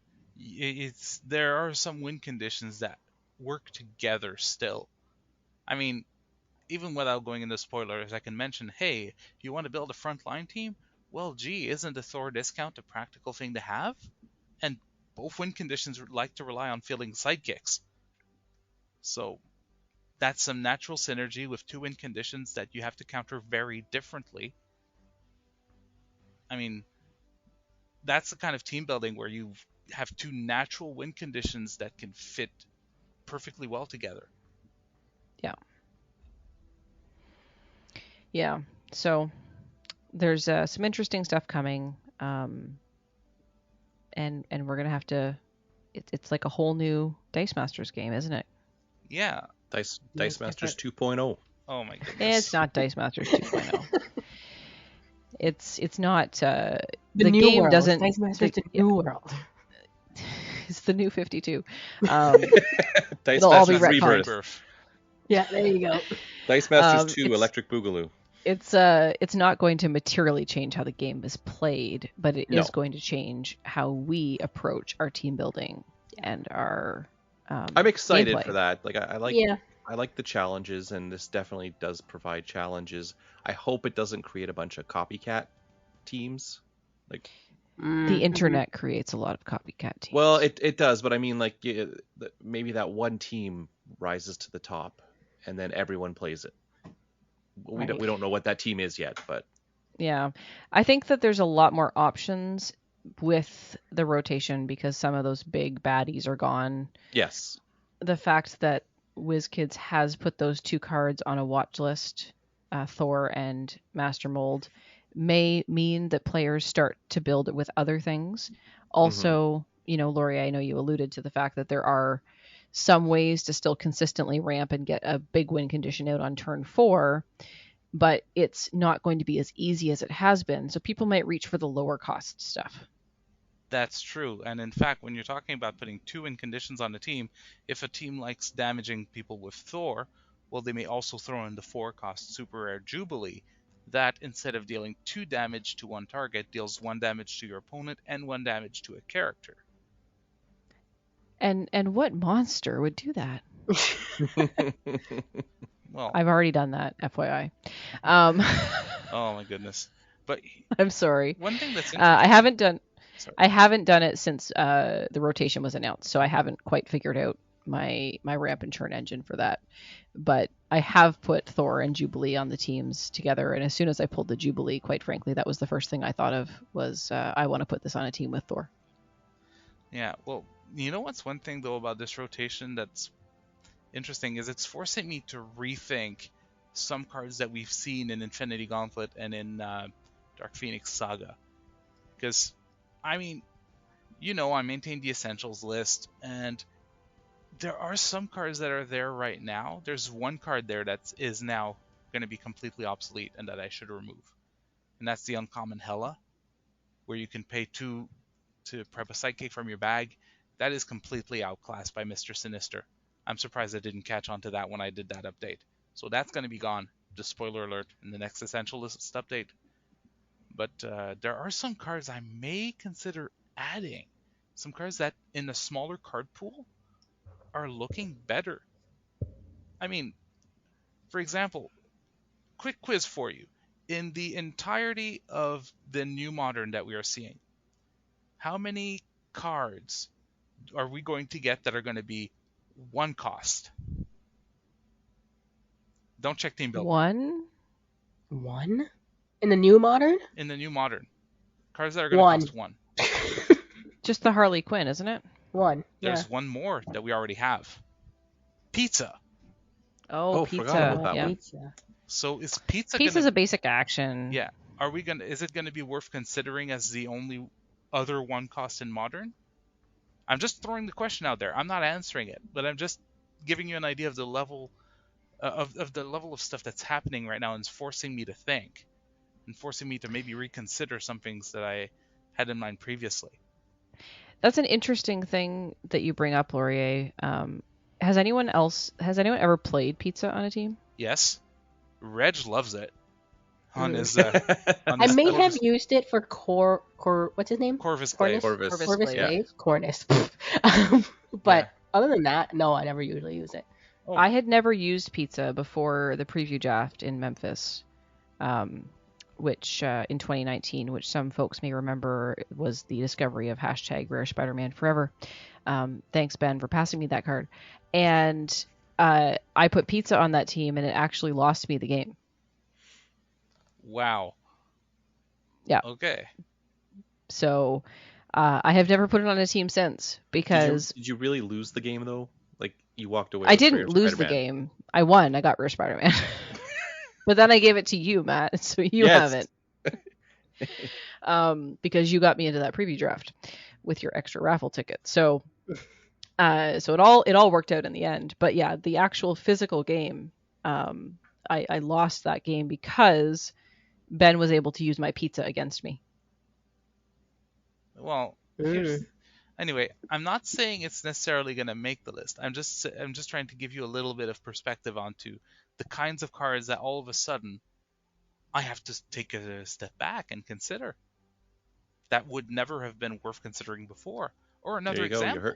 There are some win conditions that work together still. I mean, even without going into spoilers, I can mention, hey, you want to build a frontline team? Well, gee, isn't a Thor discount a practical thing to have? And both win conditions like to rely on fielding sidekicks. So that's some natural synergy with two win conditions that you have to counter very differently. I mean, that's the kind of team building where you have two natural win conditions that can fit perfectly well together. Yeah. Yeah. So there's some interesting stuff coming, and we're gonna have to. It's like a whole new Dice Masters game, isn't it? Yeah. Dice Yes, Masters different. 2.0. Oh my goodness. It's not Dice Masters 2.0. It's not. The The new game world. doesn't. Dice Masters the new world. It's the new 52. Dice They'll all be Masters retconned. Rebirth. Yeah, there you go. Dice Masters 2 it's- Electric Boogaloo. It's not going to materially change how the game is played, but it No. is going to change how we approach our team building and our. I'm excited gameplay. for that. Like I like Yeah. I like the challenges, and this definitely does provide challenges. I hope it doesn't create a bunch of copycat teams. Like, The internet creates a lot of copycat teams. well, it does, but I mean, like, maybe that one team rises to the top, and then everyone plays it. We Right. don't know what that team is yet, but Yeah, I think that there's a lot more options with the rotation because some of those big baddies are gone. yes, The fact that WizKids has put those two cards on a watch list, Thor and Master Mold, may mean that players start to build it with other things. Also, Lori, I know you alluded to the fact that there are some ways to still consistently ramp and get a big win condition out on turn 4, but it's not going to be as easy as it has been. So people might reach for the lower cost stuff. That's true. And in fact, when you're talking about putting two win conditions on a team, if a team likes damaging people with Thor, well, they may also throw in the 4-cost super rare Jubilee. That, instead of dealing 2 damage to one target, deals 1 damage to your opponent and 1 damage to a character. And what monster would do that? Well, I've already done that, FYI. oh my goodness. But I'm sorry. one thing that's interesting, I haven't done. Sorry. I haven't done it since the rotation was announced, so I haven't quite figured out my ramp and churn engine for that. But I have put Thor and Jubilee on the teams together, and as soon as I pulled the Jubilee, quite frankly, that was the first thing I thought of was I want to put this on a team with Thor. Yeah, well, you know what's one thing though about this rotation that's interesting is it's forcing me to rethink some cards that we've seen in Infinity Gauntlet and in Dark Phoenix Saga. Because, I mean, I maintain the Essentials list, and there are some cards that are there right now. There's one card there that is now going to be completely obsolete and that I should remove. And that's the Uncommon Hela, where you can pay 2 to prep a Sidekick from your bag. That is completely outclassed by Mr. Sinister. I'm surprised I didn't catch on to that when I did that update. So that's going to be gone, just spoiler alert, in the next Essential List update. But there are some cards I may consider adding. Some cards that, in a smaller card pool, are looking better. I mean, for example, quick quiz for you. In the entirety of the new Modern that we are seeing, how many cards are we going to get that are going to be 1 cost? Don't check team building. 1? 1? In the new Modern? In the new Modern. Cards that are going to cost 1. Just the Harley Quinn, isn't it? 1. There's Yeah. one more that we already have. Pizza. Oh, forgot pizza. about that Yeah. one. Pizza. So is pizza Pizza's gonna... a basic action. Yeah. Is it gonna be worth considering as the only other 1 cost in Modern? I'm just throwing the question out there. I'm not answering it, but I'm just giving you an idea of the level of the level of stuff that's happening right now, and it's forcing me to think, and forcing me to maybe reconsider some things that I had in mind previously. That's an interesting thing that you bring up, Laurier. Has anyone ever played pizza on a team? Yes, Reg loves it. On Mm. his, I may have used it for what's his name? Corvus Cornus? Glaive. Corvus. Corvus Yeah. Glaive? Cornus. But other than that, no, I never usually use it. Oh. I had never used pizza before the preview draft in Memphis, which in 2019, which some folks may remember was the discovery of #Rare Spider-Man Forever. Thanks, Ben, for passing me that card. And I put pizza on that team, and it actually lost me the game. Wow. Yeah. Okay. So I have never put it on a team since because Did you really lose the game though? Like you walked away. I with didn't Rare lose the Spider-Man. game. I won. I got Rare Spider-Man. But then I gave it to you, Matt, so you Yes. have it. Because you got me into that preview draft with your extra raffle ticket. So it all worked out in the end. But yeah, the actual physical game, I lost that game because Ben was able to use my pizza against me. Well, anyway, I'm not saying it's necessarily going to make the list. I'm just trying to give you a little bit of perspective onto the kinds of cards that all of a sudden I have to take a step back and consider. That would never have been worth considering before. Or another There you go. example.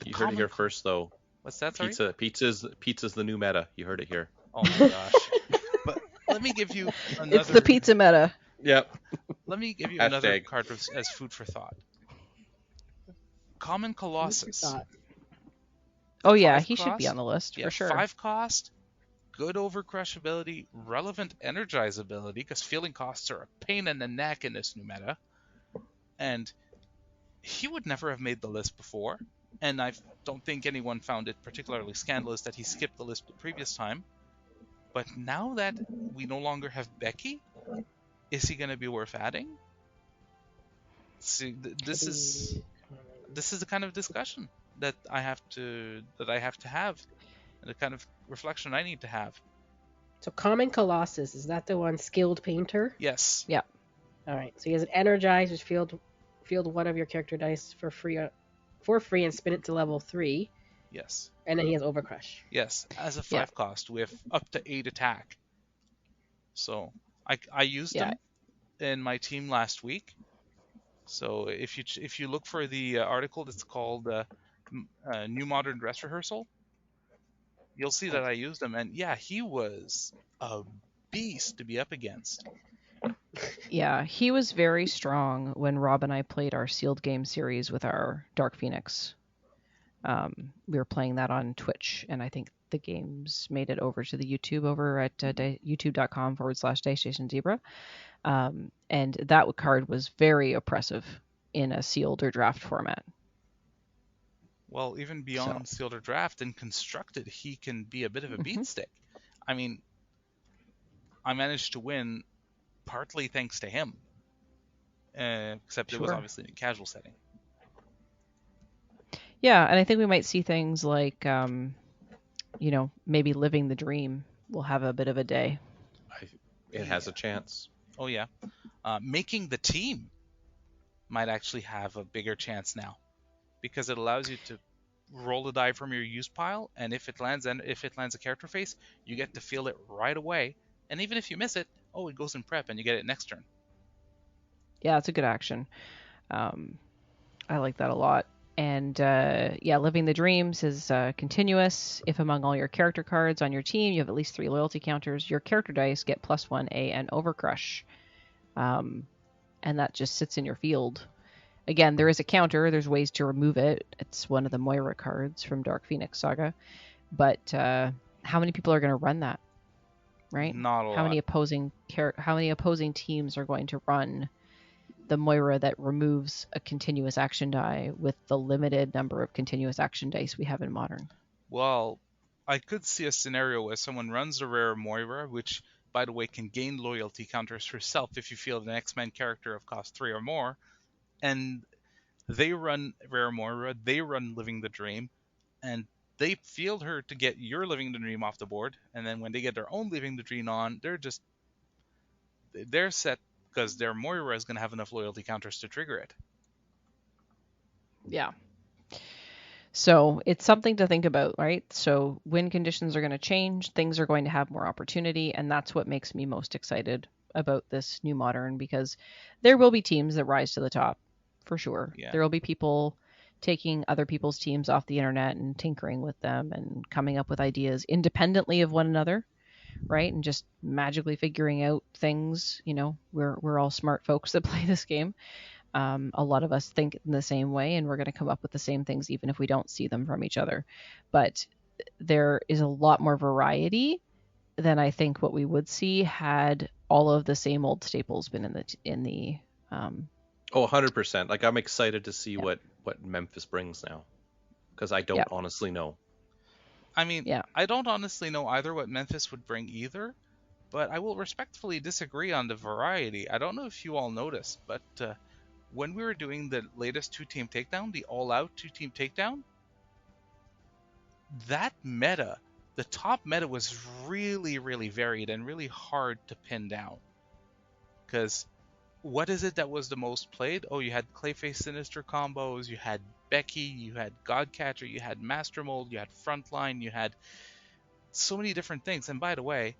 You heard it here first though. What's that, sorry? Pizza's the new meta. You heard it here. Oh my gosh. But let me give you another... It's the pizza meta. Yep. Let me give you another Hashtag. card as food for thought. Common Colossus. Oh yeah, 5 he should be cost? on the list Yeah, for sure. 5 cost, good overcrush ability, relevant energize ability, because feeling costs are a pain in the neck in this new meta. And he would never have made the list before, and I don't think anyone found it particularly scandalous that he skipped the list the previous time. But now that we no longer have Becky, is he going to be worth adding? See, this is the kind of discussion that I have to have, and the kind of reflection I need to have. So Common Colossus, is that the one skilled painter? Yes. Yeah. All right. So he has an energize, which field one of your character dice for free and spin it to level 3. Yes. And then he has Overcrush. Yes. As a 5 cost with up to 8 attack. So I used them in my team last week. So if you look for the article that's called New Modern Dress Rehearsal, you'll see that I used him, and yeah, he was a beast to be up against. Yeah, he was very strong when Rob and I played our sealed game series with our Dark Phoenix. We were playing that on Twitch, and I think the games made it over to the YouTube over at youtube.com/DayStationZebra. And that card was very oppressive in a sealed or draft format. Well, even beyond Sealed or Draft and Constructed, he can be a bit of a beatstick. I mean, I managed to win partly thanks to him, except it was obviously in a casual setting. Yeah, and I think we might see things like, maybe Living the Dream will have a bit of a day. It has a chance. Oh, yeah. Making the team might actually have a bigger chance now, because it allows you to roll a die from your use pile, and if it lands a character face, you get to feel it right away. And even if you miss it, it goes in prep and you get it next turn. Yeah, it's a good action. I like that a lot. And Living the Dreams is continuous. If among all your character cards on your team you have at least 3 loyalty counters, your character dice get +1 and Overcrush. And that just sits in your field. Again, there is a counter. There's ways to remove it. It's one of the Moira cards from Dark Phoenix Saga. But how many people are going to run that? Right? Not a lot. How many opposing teams are going to run the Moira that removes a continuous action die with the limited number of continuous action dice we have in Modern? Well, I could see a scenario where someone runs a rare Moira, which, by the way, can gain loyalty counters herself if you field an X-Men character of cost 3 or more, and they run rare Moira, they run Living the Dream, and they field her to get your Living the Dream off the board, and then when they get their own Living the Dream on, they're set because their Moira is going to have enough loyalty counters to trigger it. Yeah. So it's something to think about, right? So win conditions are going to change, things are going to have more opportunity, and that's what makes me most excited about this new Modern, because there will be teams that rise to the top, for sure. Yeah. There will be people taking other people's teams off the internet and tinkering with them and coming up with ideas independently of one another, right? And just magically figuring out things. We're all smart folks that play this game. A lot of us think in the same way, and we're going to come up with the same things even if we don't see them from each other. But there is a lot more variety than I think what we would see had all of the same old staples been in the 100%. Like, I'm excited to see what Memphis brings now, because I don't honestly know. I mean, I don't honestly know either what Memphis would bring either, but I will respectfully disagree on the variety. I don't know if you all noticed, but when we were doing the latest 2-team takedown, the all-out 2-team takedown, that meta, the top meta was really, really varied and really hard to pin down. Because what is it that was the most played? You had Clayface Sinister combos, you had Becky, you had Godcatcher, you had Master Mold, you had Frontline, you had so many different things. And by the way,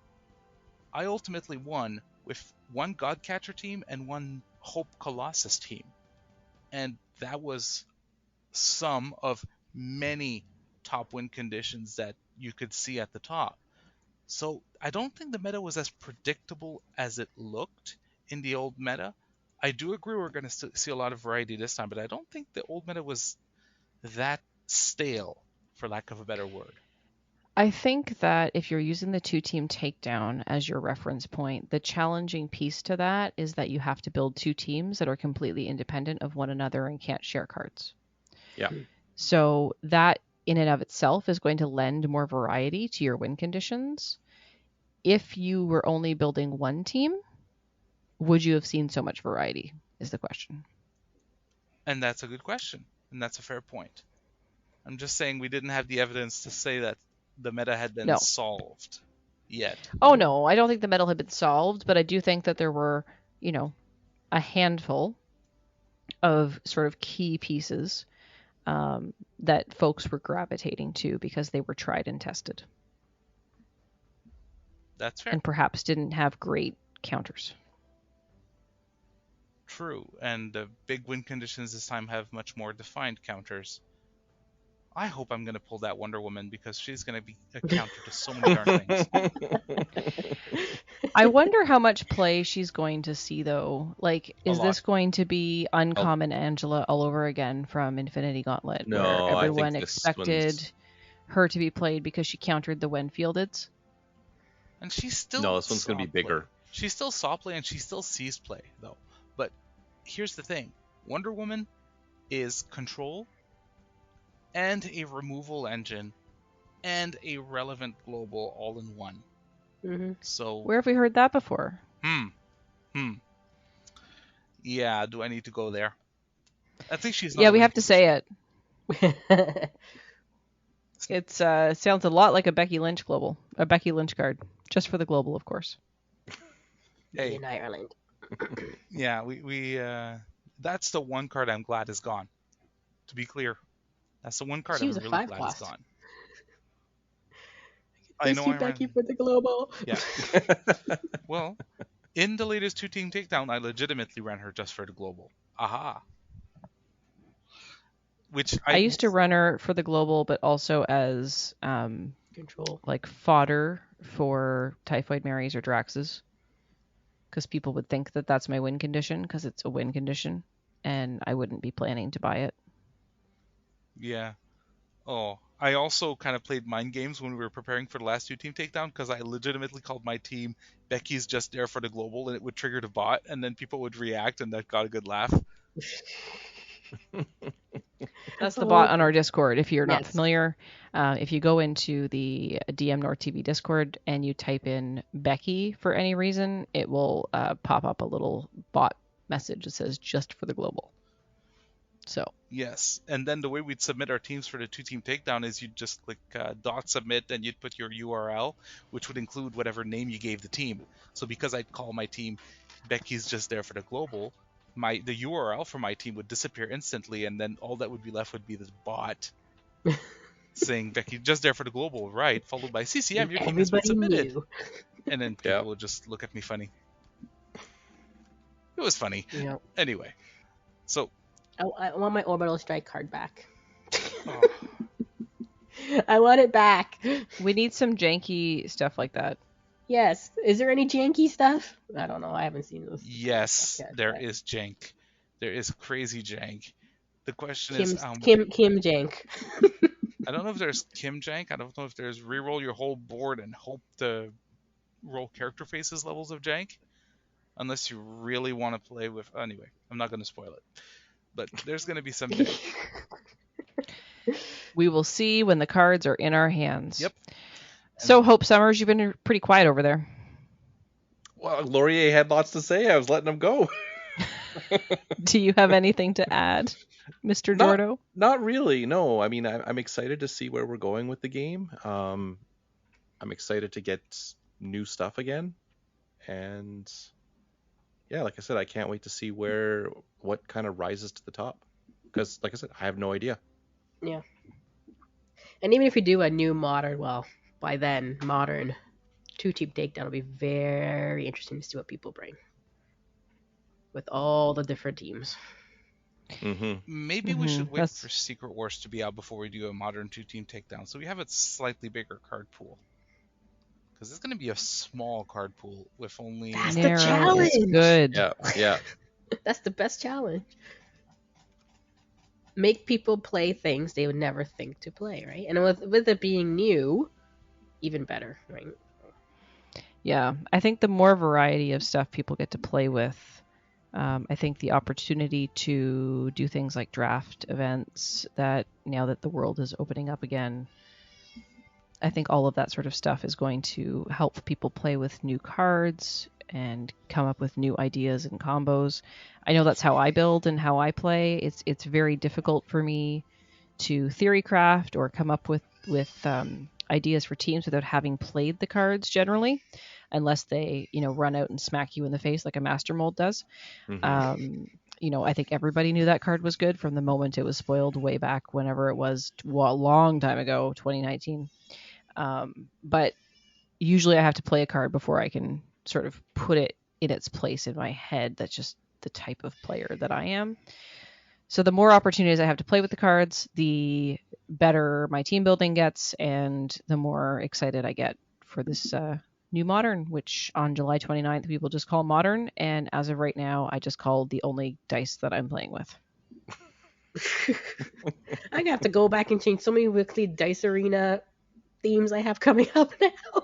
I ultimately won with one Godcatcher team and one Hope Colossus team. And that was some of many top win conditions that you could see at the top. So I don't think the meta was as predictable as it looked in the old meta. I do agree we're going to see a lot of variety this time, but I don't think the old meta was that stale, for lack of a better word. I think that if you're using the 2-team takedown as your reference point, the challenging piece to that is that you have to build 2 teams that are completely independent of one another and can't share cards. Yeah. So that in and of itself is going to lend more variety to your win conditions. If you were only building one team, would you have seen so much variety, is the question. And that's a good question, and that's a fair point. I'm just saying we didn't have the evidence to say that the meta had been solved yet. Oh, no, I don't think the meta had been solved, but I do think that there were, a handful of sort of key pieces that folks were gravitating to because they were tried and tested. That's fair. And perhaps didn't have great counters. True, and the big win conditions this time have much more defined counters. I hope I'm going to pull that Wonder Woman, because she's going to be a counter to so many darn things. I wonder how much play she's going to see, though. Like, is this going to be Uncommon Angela all over again from Infinity Gauntlet? No, where everyone I think expected her to be played because she countered the when fieldeds? And she's still No, this one's going to be bigger. Play. She's still saw play and she still sees play, though. But here's the thing. Wonder Woman is control and a removal engine, and a relevant global all in one. Mm-hmm. So, Where have we heard that before? Yeah, do I need to go there? I think she's not. Yeah, a we win have to say condition. it. It sounds a lot like a Becky Lynch global, a Becky Lynch card, just for the global, of course. Hey, in Ireland. yeah, we that's the one card I'm glad is gone. To be clear, that's the one card She I'm was a really 5 glad is cost. gone. I Miss know you, I Becky, ran. for the global. Yeah. Well, in the latest 2-team takedown, I legitimately ran her just for the global. Aha. Which I used to run her for the global, but also as Control. like fodder for Typhoid Marys or Draxes, because people would think that that's my win condition, because it's a win condition, and I wouldn't be planning to buy it. Yeah. Oh, I also kind of played mind games when we were preparing for the last 2-team takedown, because I legitimately called my team Becky's just there for the global, and it would trigger the bot, and then people would react, and that got a good laugh. That's the bot on our Discord. If you're not Yes. familiar, if you go into the dmNorthTV Discord and you type in Becky for any reason, it will pop up a little bot message that says just for the global. So Yes, and then the way we'd submit our teams for the 2-team takedown is you'd just click .submit, and you'd put your URL, which would include whatever name you gave the team. So because I'd call my team Becky's just there for the global, the URL for my team would disappear instantly, and then all that would be left would be this bot saying Becky just there for the global, right? Followed by CCM, your team has been Everybody submitted. knew. And then people would just look at me funny. It was funny. Yeah. Anyway, so I want my orbital strike card back. oh, I want it back. we need some janky stuff like that. Yes. Is there any janky stuff? I don't know. I haven't seen those. yes, yet, there but- is jank. There is crazy jank. The question Kim is, Jank. I don't know if there's Kim jank. I don't know if there's reroll your whole board and hope to roll character faces levels of jank. Unless you really want to play with. Anyway, I'm not going to spoil it. But there's going to be some jank. We will see when the cards are in our hands. Yep. So, Hope Summers, you've been pretty quiet over there. Well, Laurier had lots to say. I was letting him go. Do you have anything to add, Mr. Jourdo? Not really, no. I mean, I'm excited to see where we're going with the game. I'm excited to get new stuff again. And yeah, like I said, I can't wait to see what kind of rises to the top. Because, like I said, I have no idea. Yeah. And even if we do a new modern, well, by then, modern 2-team takedown will be very interesting to see what people bring. With all the different teams. Mm-hmm. Maybe we should wait That's- for Secret Wars to be out before we do a modern 2-team takedown, so we have a slightly bigger card pool. Because it's going to be a small card pool with only. That's the Narrow is challenge. good. Yeah. That's the best challenge. Make people play things they would never think to play, right? And with it being new, even better, right? Yeah, I think the more variety of stuff people get to play with, I think the opportunity to do things like draft events, that now that the world is opening up again, I think all of that sort of stuff is going to help people play with new cards and come up with new ideas and combos. I know that's how I build and how I play. It's very difficult for me to theory craft or come up with ideas for teams without having played the cards generally, unless they run out and smack you in the face like a master mold does. Mm-hmm. I think everybody knew that card was good from the moment it was spoiled way back whenever it was, a long time ago, 2019. But usually I have to play a card before I can sort of put it in its place in my head. That's just the type of player that I am. So the more opportunities I have to play with the cards, the better my team building gets, and the more excited I get for this new Modern, which on July 29th people just call Modern, and as of right now, I just call the only dice that I'm playing with. I'm gonna have to go back and change so many weekly Dice Arena themes I have coming up now.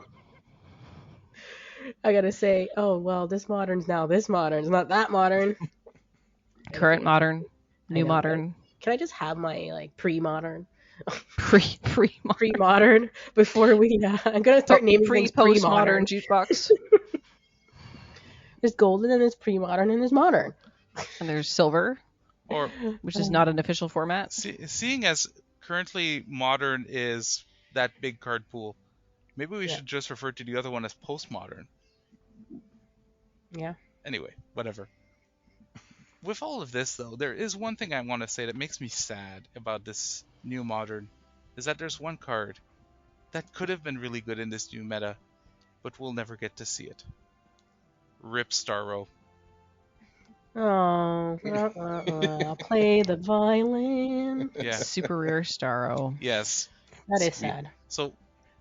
I gotta say, oh well, this modern's now this modern. It's not that modern. Current Modern, new know, Modern. Can I just have my pre-modern? Pre-modern. Pre-modern. Before we, I'm gonna start naming things Pre-postmodern pre-modern. juice box. There's golden and there's pre-modern and there's modern. And there's silver, Or which is not an official format. seeing as currently modern is that big card pool, maybe we should just refer to the other one as postmodern. Yeah. Anyway, whatever. With all of this, though, there is one thing I want to say that makes me sad about this new modern, is that there's one card that could have been really good in this new meta, but we'll never get to see it. Rip Starro. Oh, I'll play the violin. Yeah. Super rare Starro. Yes. That is sad. So,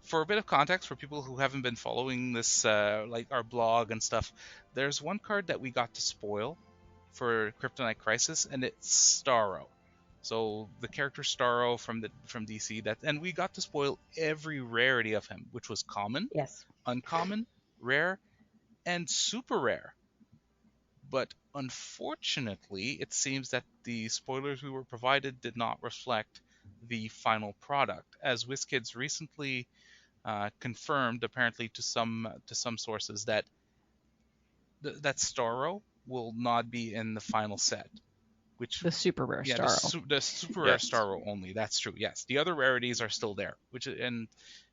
for a bit of context for people who haven't been following this, like our blog and stuff, there's one card that we got to spoil for Kryptonite Crisis, and it's Starro. So the character Starro from DC, and we got to spoil every rarity of him, which was common, Yes. uncommon, rare, and super rare. But unfortunately, it seems that the spoilers we were provided did not reflect the final product, as Wizkids recently confirmed, apparently to some sources, that that Starro will not be in the final set. Which The super rare Starro. the super rare Starro only. That's true. Yes, the other rarities are still there, and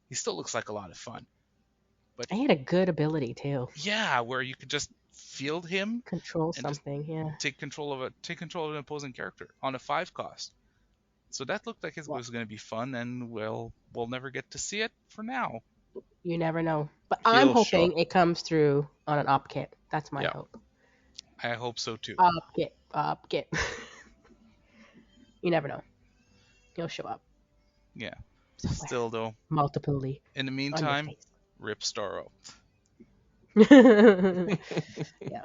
he still looks like a lot of fun. But he had a good ability too. Yeah, where you could just field him, Control and just something. Yeah. take control of an opposing character on a 5 cost. So that looked like it was going to be fun, and we'll never get to see it for now. You never know. But I'm hoping it comes through on an op kit. That's my hope. I hope so too. Op kit. You never know. He'll show up. Yeah. Somewhere. Still though. Multiply. In the meantime, Rip Starro. Yeah.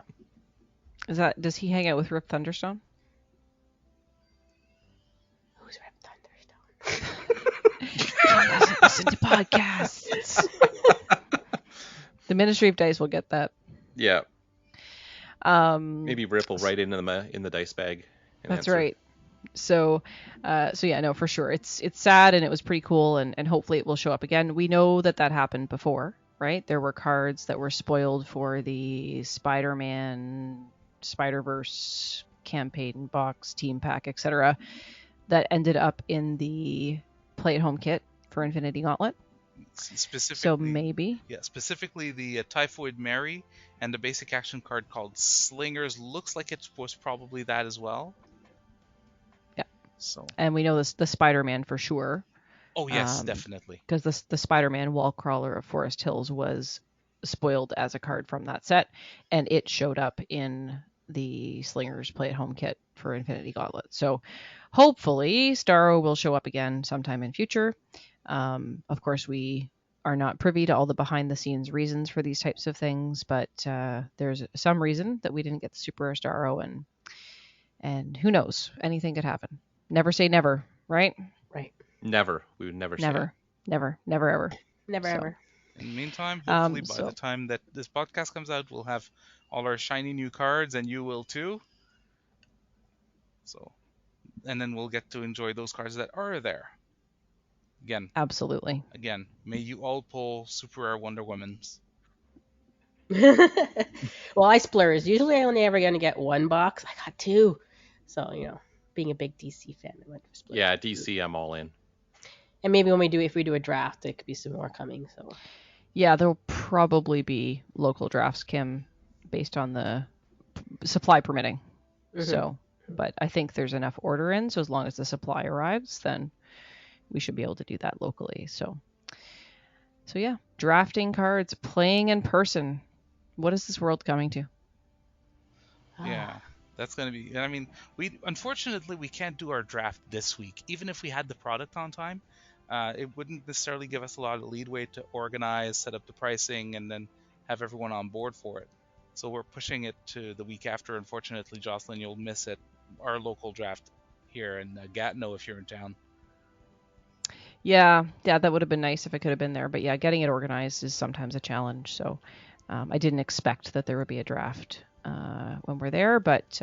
Does he hang out with Rip Thunderstone? Who's Rip Thunderstone? John doesn't listen to podcasts. The Ministry of Dice will get that. Yeah. Maybe Rip will write in the dice bag. That's answer. right. So yeah, no, for sure. It's sad, and it was pretty cool, and hopefully it will show up again. We know that happened before, right? There were cards that were spoiled for the Spider-Man, Spider-Verse campaign box, team pack, etc. that ended up in the play-at-home kit for Infinity Gauntlet. Specifically, so maybe. Yeah, specifically the Typhoid Mary and the basic action card called Slingers looks like it was probably that as well. Yeah. So. And we know the Spider-Man for sure. Oh yes, definitely. Because the Spider-Man Wallcrawler of Forest Hills was spoiled as a card from that set, and it showed up in the Slingers play-at-home kit for Infinity Gauntlet. So hopefully Starro will show up again sometime in future. Of course, we are not privy to all the behind-the-scenes reasons for these types of things, but there's some reason that we didn't get the Super Rare Starro, and who knows? Anything could happen. Never say never, right? Right. Never. We would never say never, ever. Never, ever. In the meantime, hopefully by the time that this podcast comes out, we'll have all our shiny new cards, and you will too. So, and then we'll get to enjoy those cards that are there. Again. Absolutely. Again, may you all pull Super Rare Wonder Womans. Well, I splurged. Usually I only ever gonna get one box. I got two. So, being a big DC fan, I went for splurge. Yeah, DC, I'm all in. And maybe if we do a draft, there could be some more coming. So. Yeah, there'll probably be local drafts, Kim, based on the supply permitting. Mm-hmm. So, but I think there's enough order in, so as long as the supply arrives, then we should be able to do that locally. So yeah, drafting cards, playing in person. What is this world coming to? Yeah, that's going to be... I mean, unfortunately, we can't do our draft this week. Even if we had the product on time, it wouldn't necessarily give us a lot of leeway to organize, set up the pricing, and then have everyone on board for it. So we're pushing it to the week after. Unfortunately, Jocelyn, you'll miss it. Our local draft here in Gatineau if you're in town. Yeah, that would have been nice if I could have been there. But yeah, getting it organized is sometimes a challenge. So I didn't expect that there would be a draft when we're there. But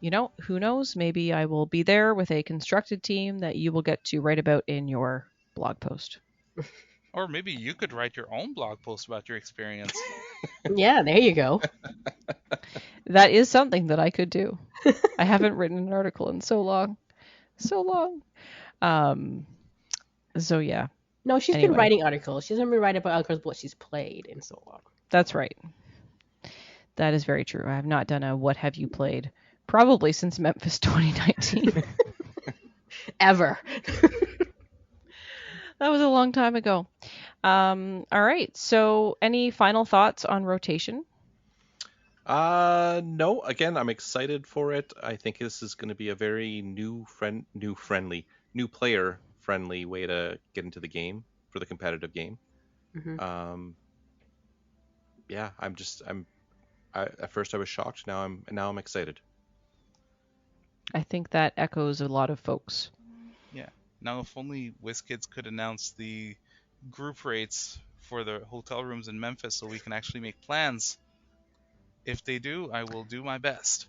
who knows? Maybe I will be there with a constructed team that you will get to write about in your blog post. Or maybe you could write your own blog post about your experience. Yeah, there you go. That is something that I could do. I haven't written an article in so long. So yeah, No, she's been Anyway. writing articles. She hasn't been writing about articles, but what she's played in so long. that's right. That is very true. I have not done a what have you played probably since Memphis 2019. Ever. That was a long time ago. All right. So any final thoughts on rotation? No. Again, I'm excited for it. I think this is going to be a very new player friendly way to get into the game for the competitive game. Mhm. Yeah, at first I was shocked. Now I'm excited. I think that echoes a lot of folks. Yeah. Now, if only Wizkids could announce the group rates for the hotel rooms in Memphis so we can actually make plans. If they do, I will do my best.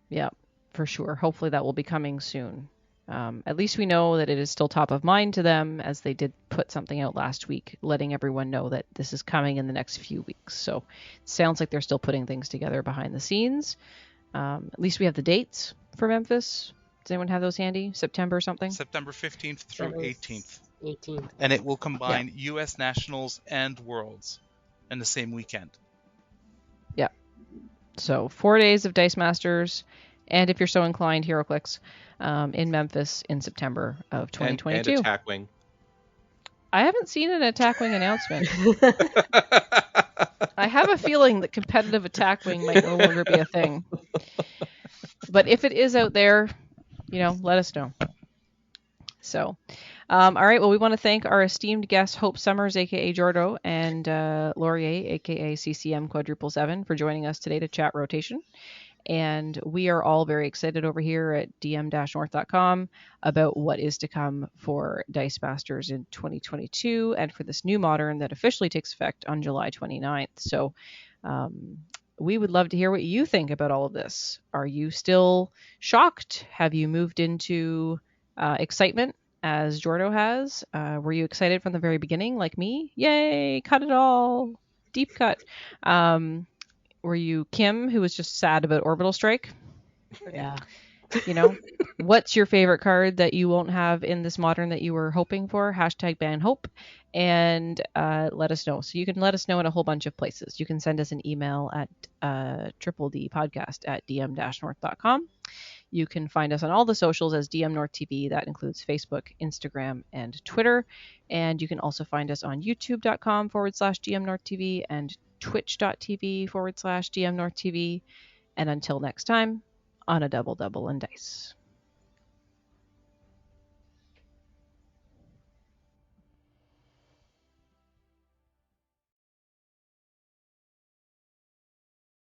Yeah, for sure. Hopefully that will be coming soon. At least we know that it is still top of mind to them, as they did put something out last week, letting everyone know that this is coming in the next few weeks. So it sounds like they're still putting things together behind the scenes. At least we have the dates for Memphis. Does anyone have those handy? September or something? September 15th through That was 18th. 18th. And it will combine U.S. Nationals and Worlds in the same weekend. Yeah. So 4 days of Dice Masters, and if you're so inclined, HeroClix in Memphis in September of 2022. And Attack Wing. I haven't seen an Attack Wing announcement. I have a feeling that competitive Attack Wing might no longer be a thing. But if it is out there, let us know. So, all right. Well, we want to thank our esteemed guests, Hope Summers, aka Jourdo, and Laurier, aka CCM Quadruple 7, for joining us today to chat rotation. And we are all very excited over here at dm-north.com about what is to come for Dice Masters in 2022 and for this new modern that officially takes effect on July 29th. So we would love to hear what you think about all of this. Are you still shocked? Have you moved into excitement as Jourdo has? Were you excited from the very beginning like me? Yay, cut it all. Deep cut. Were you Kim, who was just sad about Orbital Strike? Yeah. What's your favorite card that you won't have in this modern that you were hoping for? #ban hope. And let us know. So you can let us know in a whole bunch of places. You can send us an email at dm-north.com. You can find us on all the socials as dmNorthTV. That includes Facebook, Instagram, and Twitter. And you can also find us on youtube.com/dmNorthTV and twitch.tv/dmNorthTV. And until next time, on a double and dice.